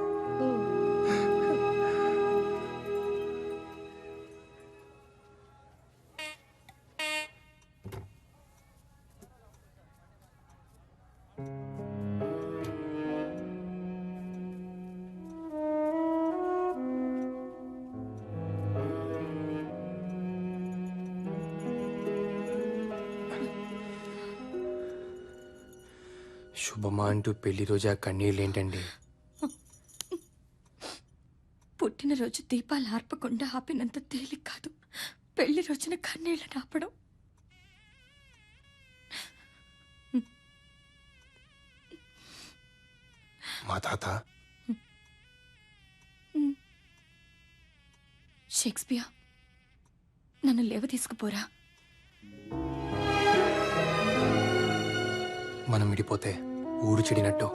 S10: శుభమా అంటూ పెళ్లి రోజు ఆ కన్నీళ్ళు ఏంటండి?
S12: పుట్టినరోజు దీపాలు ఆర్పకుండా ఆపినంత తేలిక కాదు పెళ్లి రోజున కన్నీళ్ళని ఆపడం.
S10: మా తాత
S12: షేక్స్పియర్ నన్ను లేవ తీసుకుపోరా.
S10: మనం విడిపోతే ఊరు చెడినట్టు,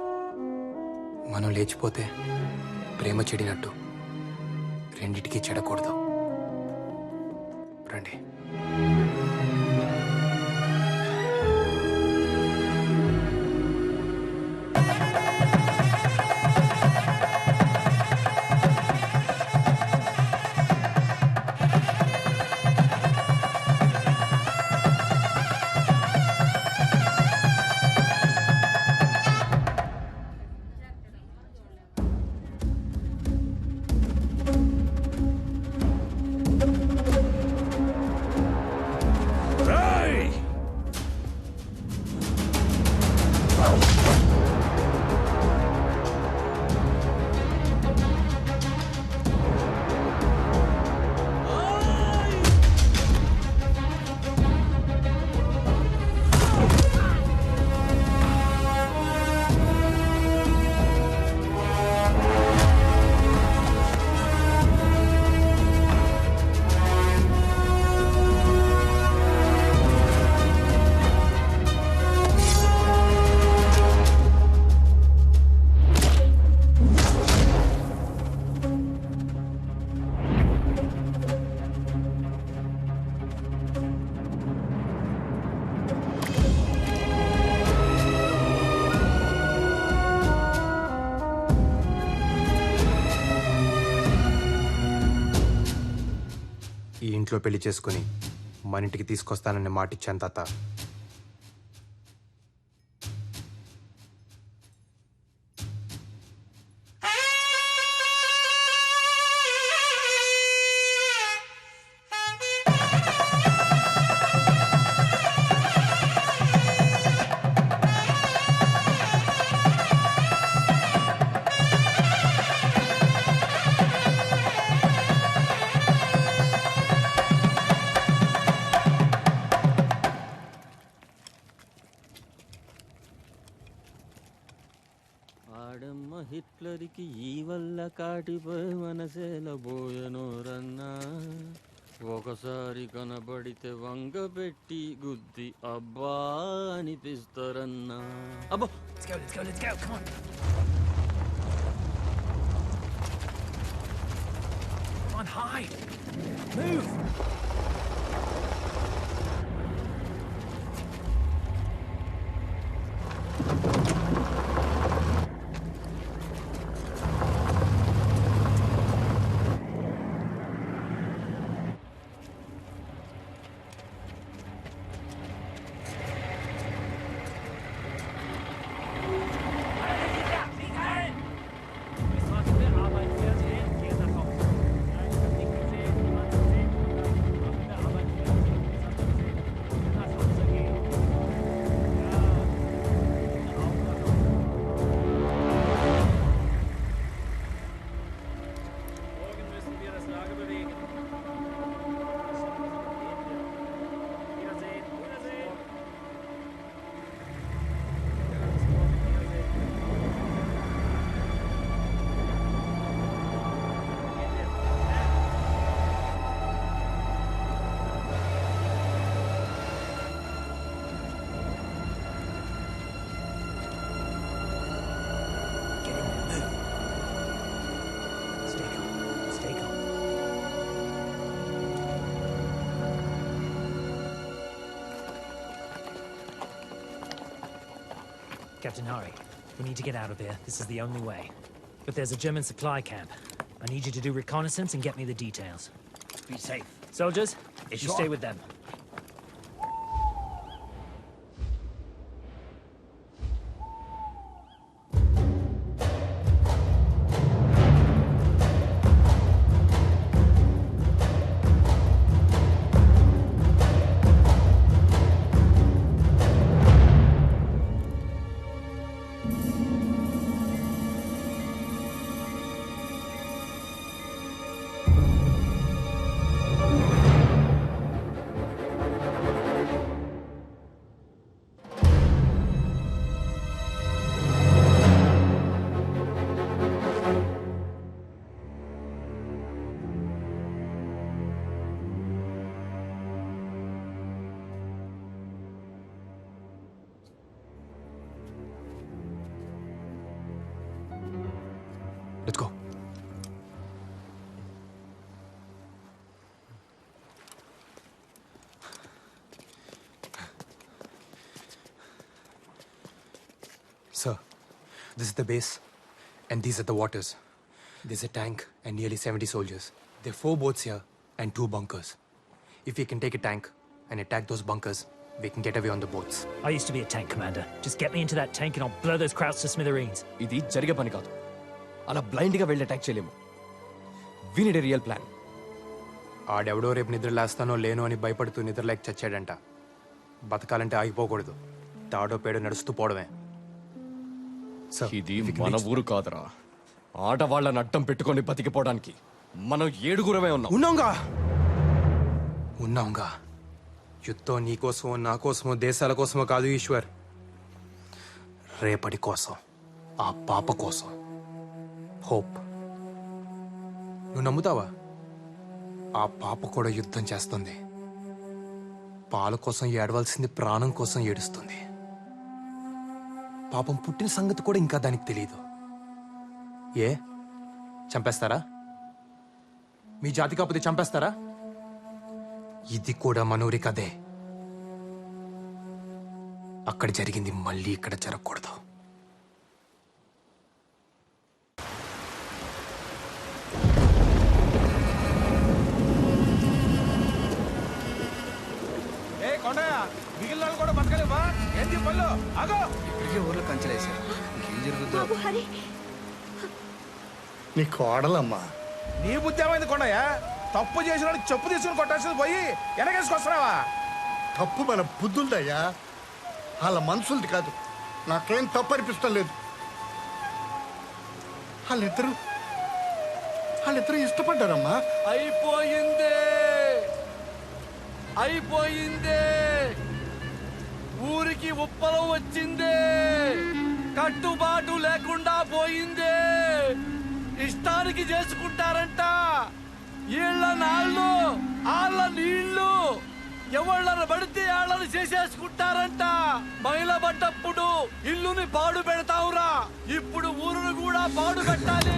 S10: మనం లేచిపోతే ప్రేమ చెడినట్టు, రెండిటికీ చెడకూడదు. రండి. ఈ ఇంట్లో పెళ్లి చేసుకుని మన ఇంటికి తీసుకొస్తానని మాటిచ్చాను తాత.
S18: హిట్లర్కి ఈ వల్ల కాటిపోయి మనసేలబోయను రన్నా, ఒకసారి కనబడితే వంగ పెట్టి గుద్ది అబ్బా అనిపిస్తారన్నా. అబ్బో
S17: Let's go, come on. Come on, hide. Move. Captain Hari, We need to get out of here. This is the only way. But there's a German supply camp. I need you to do reconnaissance and get me the details.
S6: Be safe.
S17: Soldiers, you
S6: Sure.
S17: stay with them.
S10: Let's go. Sir, this is the base, and these are the waters. There's a tank and nearly 70 soldiers. There are 4 boats here and 2 bunkers. If we can take a tank and attack those bunkers, we can get away on the boats.
S17: I used to be a tank commander. Just get me into that tank and I'll blow those Krauts to smithereens.
S1: ఇది జరిగే పని కాదు. అలా బ్లైండ్గా వెళ్ళి attack చేయలేము. We need a real plan.
S10: ఆడెవడో రేపు నిద్ర లేస్తానో లేనో అని భయపడుతూ నిద్రలేక చచ్చాడంట. బతకాలంటే ఆగిపోకూడదు. తాడో పేడో నడుస్తూ పోవడమే.
S1: ఇది మన ఊరు కాదురా. ఆడవాళ్ళని అడ్డం పెట్టుకొని బతికిపోవడానికి మనం 7గురమే ఉన్నాం.
S10: ఉన్నాంగా. యుద్ధం నీకోసమో నా కోసమో దేశాల కోసమో కాదు ఈశ్వర్. రేపటి కోసం, ఆ పాప కోసం. హోప్. నువ్వు నమ్ముతావా? ఆ పాప కూడా యుద్ధం చేస్తుంది. పాల కోసం ఏడవలసింది ప్రాణం కోసం ఏడుస్తుంది. పాపం పుట్టిన సంగతి కూడా ఇంకా దానికి తెలియదు. ఏ చంపేస్తారా? మీ జాతి కాకపోతే చంపేస్తారా? ఇది కూడా మనూరి కదే. అక్కడ జరిగింది మళ్ళీ ఇక్కడ జరగకూడదు.
S21: ఏ కొండయ్య, మిగిలిన వాళ్ళు కూడా బతకలేవా? ఏంటి పళ్ళు? ఆగో!
S22: ఇప్పటికే ఊర్లో కంచెలేశారు. ఏం జరుగుతుందో?
S13: బాబు హరి,
S16: నీ కోడలమ్మా.
S21: నీ బుద్ధి ఏమైంది కొండయ్య? తప్పు చేసిన వాడికి చెప్పు తీసుకుని కొట్టాల్సింది పోయి వెనకేసుకొస్తున్నావా?
S16: తప్పు మన బుద్ధులదయ్యా, వాళ్ళ మనసులది కాదు. నాకేం తప్పు అనిపిస్తం లేదు. వాళ్ళిద్దరూ ఇష్టపడ్డారమ్మా.
S22: అయిపోయింది. ఊరికి ఉప్పలం వచ్చింది. కట్టుబాటు లేకుండా పోయింది. ఇష్టానికి చేసుకుంటారంట. ఈళ్ళ నాళ్ళు, ఆళ్ళ నీళ్లు, ఎవళ్ళని పడితే వాళ్ళని చేసేసుకుంటారంట. మహిళ పడ్డప్పుడు ఇల్లుని పాడు పెడతావురా, ఇప్పుడు ఊరును కూడా పాడు పెట్టాలి.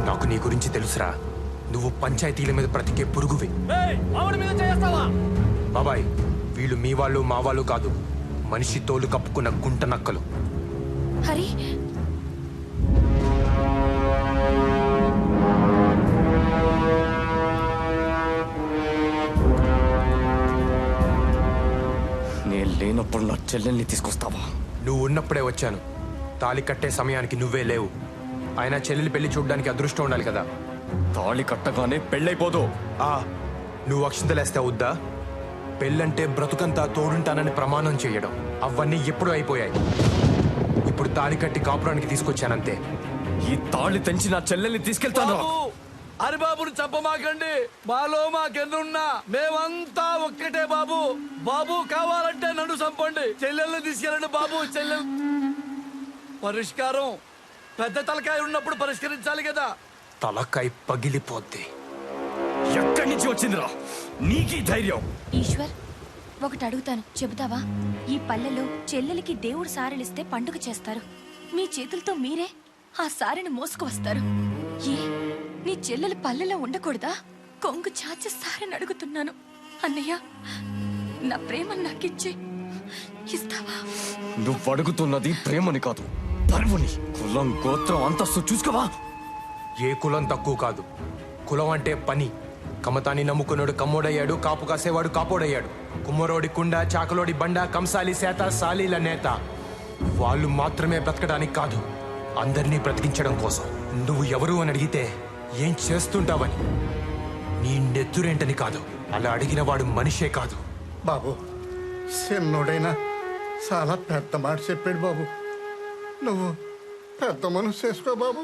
S10: నాకు నీ గురించి తెలుసురా. నువ్వు పంచాయతీల మీద బ్రతికే పురుగువి.
S22: ఆవిడ మీద చేస్తావా?
S10: బాబాయ్, వీళ్ళు మీ వాళ్ళు మా వాళ్ళు కాదు. మనిషి తోలు కప్పుకున్న గుంట నక్కలు.
S12: హరి,
S1: నేను లేనప్పుడు నా చెల్లెల్ని తీసుకొస్తావా?
S10: నువ్వు ఉన్నప్పుడే వచ్చాను. తాళి కట్టే సమయానికి నువ్వే లేవు. అయినా చెల్లెలి పెళ్లి చూడడానికి అదృష్టం ఉండాలి కదా.
S1: తాళి కట్టగానే పెళ్ళైపోదు.
S10: నువ్వు అక్షింతలేస్తే అవుద్దా? పెళ్ళంటే బ్రతుకంతా తోడుంటానని ప్రమాణం చేయడం, అవన్నీ ఎప్పుడూ అయిపోయాయి. ఇప్పుడు తాళి కట్టి కాపురానికి తీసుకొచ్చానంతే.
S1: ఈ తాళి తెంచి నా చెల్లెల్ని తీసుకెళ్తాను.
S22: హరిబాబుని చంపమాకండి. మాలో మాకెన్నున్నా మేమంతా ఒక్కటే బాబు. బాబు కావాలంటే నన్ను చంపండి, చెల్లెల్ని తీసుకెళ్ళండి బాబు. చెల్లెల్ పరిష్కారం పెద్ద తలకాయ ఉన్నప్పుడు పరిష్కరించాలి కదా.
S10: తలకాయ పగిలిపోద్ది.
S1: ఎక్కడి నుంచి వచ్చిందిరా నీకీ ధైర్యం?
S12: ఈశ్వర్, ఒకటి అడుగుతాను, చెబుతావా? ఈ పల్లెలో చెల్లెలికి దేవుడు సారెలిస్తే పండుగ చేస్తారు. మీ చేతులతో మీరే ఆ సారెని మోసుకు వస్తారు. ఏ నీ చెల్లెలు పల్లెలో ఉండకూడదా? కొంగు చాచి సారెని అడుగుతున్నాను. అన్నయ్య, నా ప్రేమ నాకిచ్చి ఇస్తావా?
S1: నువ్వు అడుగుతున్నది ప్రేమని కాదు, పరువుని కులం గోత్రం అంతస్తు చూసుకోవా.
S10: ఏ కులం తక్కువ కాదు. కులం అంటే పని. కమతాన్ని నమ్ముకున్నాడు కమ్మోడయ్యాడు, కాపు కాసేవాడు కాపోడయ్యాడు. కుమ్మరోడి కుండ, చాకలోడి బండ, కంసాలి సేత, సాలీల నేత. వాళ్ళు మాత్రమే బ్రతకడానికి కాదు, అందరినీ బ్రతికించడం కోసం. నువ్వు ఎవరు అని అడిగితే ఏం చేస్తుంటావని, నీ నెత్తురేంటని కాదు, అలా అడిగిన వాడు మనిషే కాదు.
S16: బాబు, చిన్నోడైనా చాలా పెద్ద మాట చెప్పాడు బాబు. నువ్వు పెద్ద మనసు చేసుకో బాబు.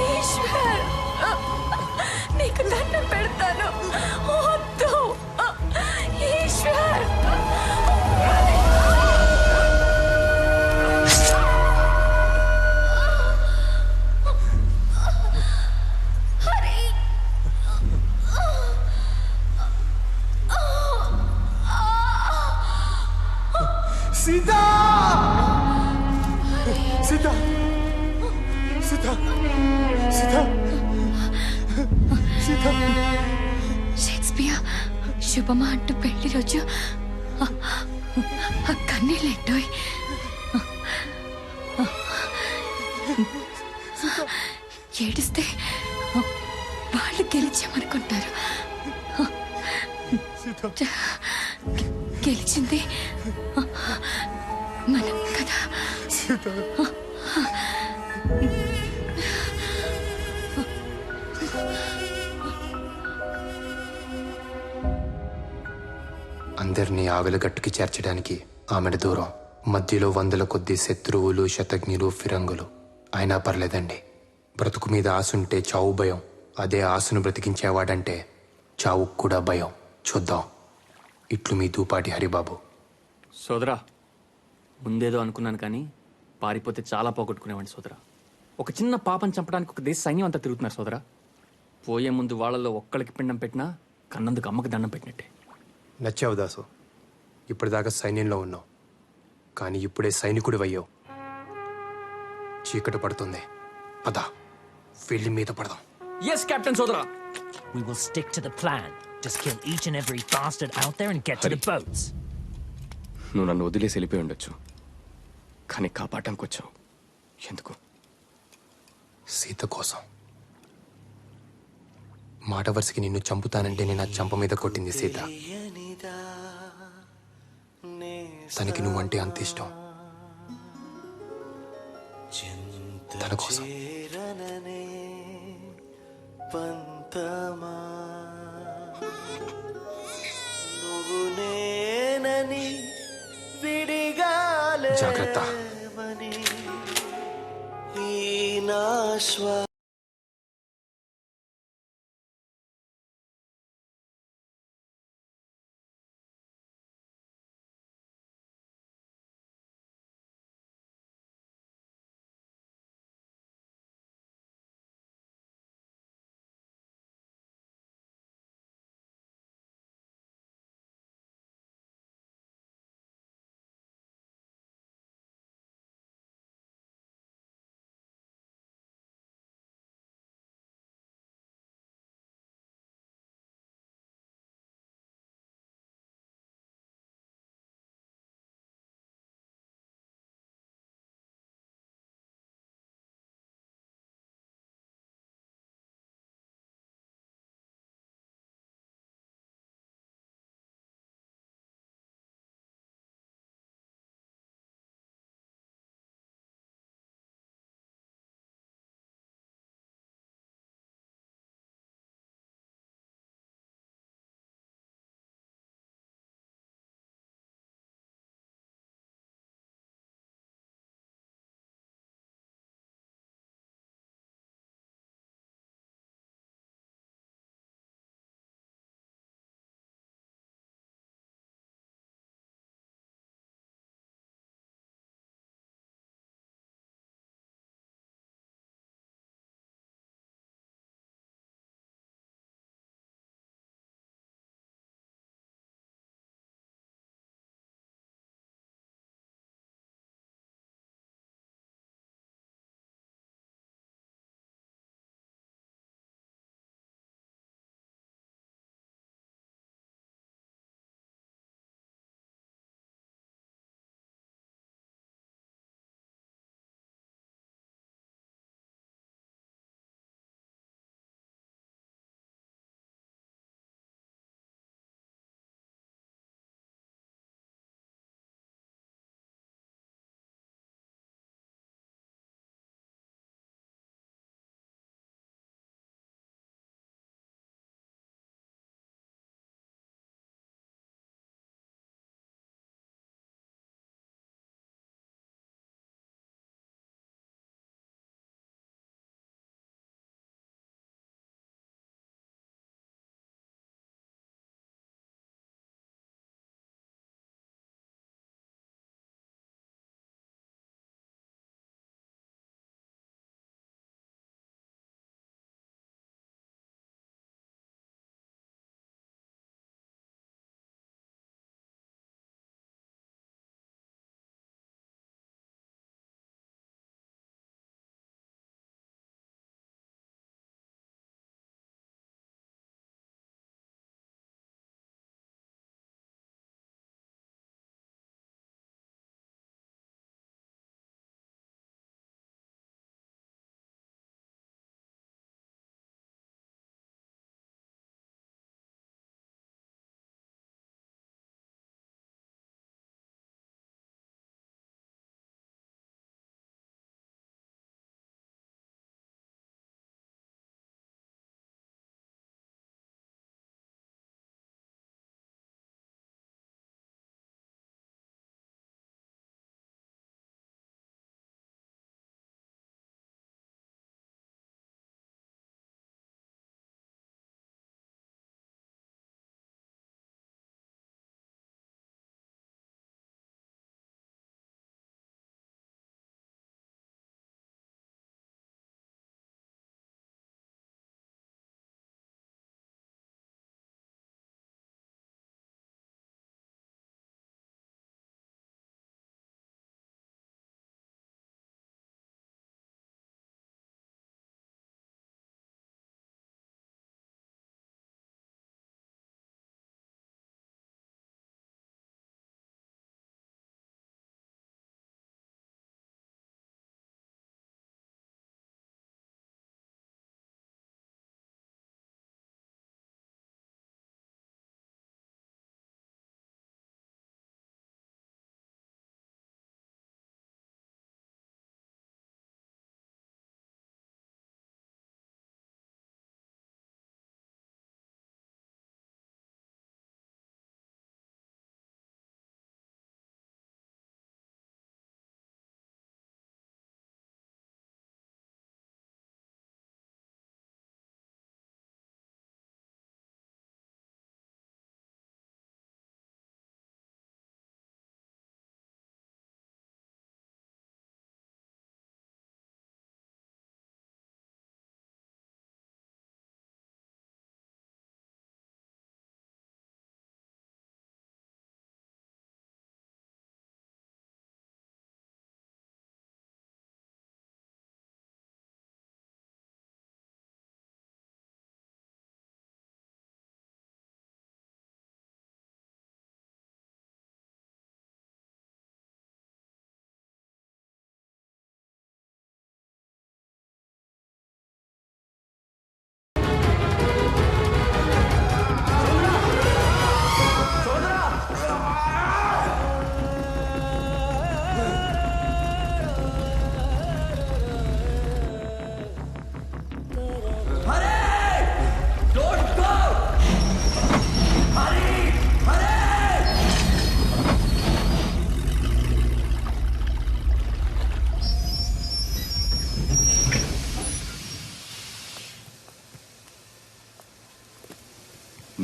S12: ఈశ్వర్, నీకు దండం పెడతాను. వద్దు ఈశ్వర్.
S10: సీతా! సీతా! సీతా! సీతా! సీతా!
S12: షేక్స్పియర్ శుభమా అంటూ పెళ్లి రోజు కన్నీళ్ళెట్టోయ్. ఏడిస్తే వాళ్ళు గెలిచామనుకుంటారు. గెలిచింది మనం కదా.
S10: అందరినీ ఆవిలగట్టుకి చేర్చడానికి ఆమెను దూరం. మధ్యలో వందల కొద్ది శత్రువులు, శతజ్ఞులు, ఫిరంగులు. అయినా పర్లేదండి. బ్రతుకు మీద ఆశుంటే చావు భయం. అదే ఆశను బ్రతికించేవాడంటే చావు కూడా భయం. చూద్దాం. ఇట్లు మీ దూపాటి హరిబాబు.
S9: సోదరా, ముందేదో అనుకున్నాను కానీ పారిపోతే చాలా పోగొట్టుకునేవాడిని సోదరా. ఒక చిన్న పాపని చంపడానికి ఒక దేశ సైన్యం అంతా తిరుగుతున్నారు సోదరా. పోయే ముందు వాళ్ళలో ఒక్కడికి పిండం పెట్టినా కన్నందుకు అమ్మకి దండం పెట్టినట్టే.
S10: నచ్చావు దాసు. ఇప్పటిదాకా సైన్యంలో ఉన్నావు, కానీ ఇప్పుడే సైనికుడు అయ్యావు. చీకటి పడుతుంది, పద ఫీల్డ్ మీద పడదాం.
S9: ఎస్ కెప్టెన్ సోదరా.
S17: We will stick to the plan. Just kill each and every bastard out there and get to the boats.
S1: నువ్వు నన్ను వదిలేసి వెళ్ళిపోయి ఉండొచ్చు, కానీ కాపాడటానికి వచ్చావు. ఎందుకు?
S10: సీత కోసం. మాట వరుసకి నిన్ను చంపుతానంటే నేను ఆ చంప మీద కొట్టింది సీత. తనకి నువ్వంటే అంత ఇష్టం. తన కోసం. జాగ్రత్త.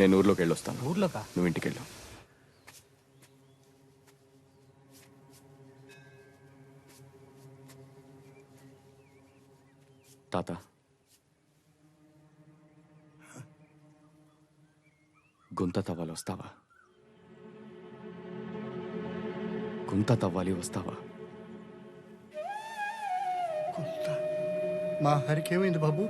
S1: నేను ఊర్లోకి వెళ్ళొస్తాను.
S11: ఊర్లోకా?
S1: నువ్వు ఇంటికి వెళ్ళు. తాత, గుంత తవ్వాలి వస్తావా? గుంత తవ్వాలి వస్తావా?
S16: మా హరికి ఏమైంది బాబు?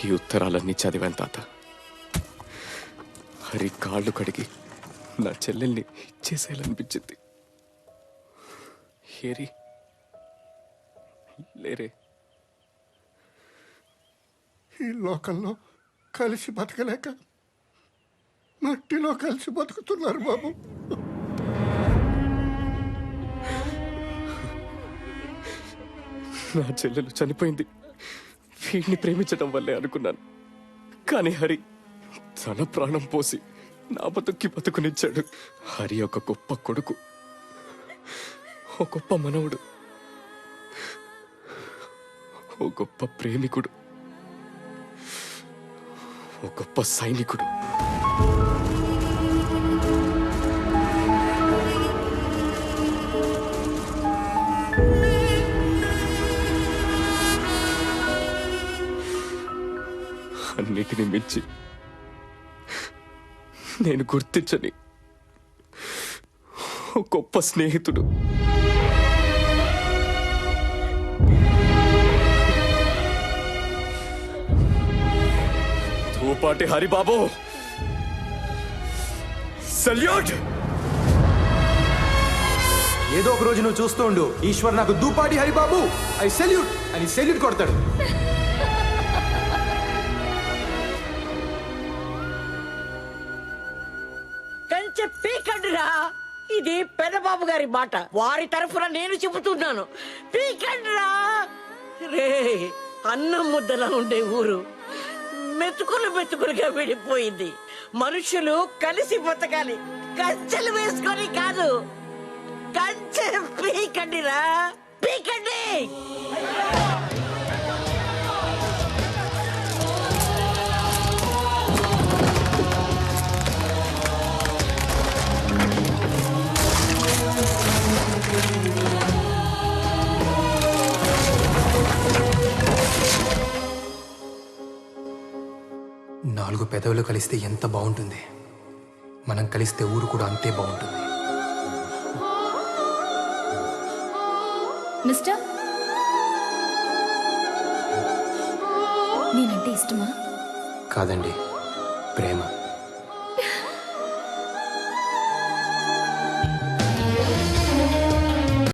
S1: ఈ ఉత్తరాలన్నీ చదివాను తాత. హరి కాళ్ళు కడిగి నా చెల్లెల్ని ఇచ్చేసేయాలనిపించింది. హేరి లేరే.
S16: ఈ లోకంలో కలిసి బతకలేక మట్టిలో కలిసి బతుకుతున్నారు బాబు.
S1: నా చెల్లెలు చనిపోయింది వీడిని ప్రేమించడం వల్లే అనుకున్నాను. కానీ హరి తన ప్రాణం పోసి నా బతుకునిచ్చాడు. హరి ఒక గొప్ప కొడుకు, ఒక గొప్ప మనవుడు, ఓ గొప్ప ప్రేమికుడు, ఓ గొప్ప సైనికుడు. అన్నిటిని మించి నేను గుర్తించని ఓ గొప్ప స్నేహితుడు. ధూపాటి హరిబాబు, సల్యూట్.
S10: ఏదో ఒక రోజు నువ్వు చూస్తూ ఉండు, ఈశ్వర్ నాకు దూపాటి హరిబాబు ఐ సెల్యూట్ అని సెల్యూట్ కొడతాడు.
S4: కంచె పీకండిరా. ఇది పెదబాబు గారి మాట. వారి తరఫున నేను చెబుతున్నాను, పీకండిరా. రే, అన్నం ముద్దలా ఉండే ఊరు మెతుకులు మెతుకులుగా విడిపోయింది. మనుషులు కలిసి బతకాలి, కంచెలు వేసుకొని కాదు. కంచె పీకండిరా, పీకండి.
S10: నాలుగు పెదవులు కలిస్తే ఎంత బాగుంటుంది, మనం కలిస్తే ఊరు కూడా అంతే బాగుంటుంది.
S12: మిస్టర్, నేనంటే ఇష్టమా?
S10: కాదండి, ప్రేమ.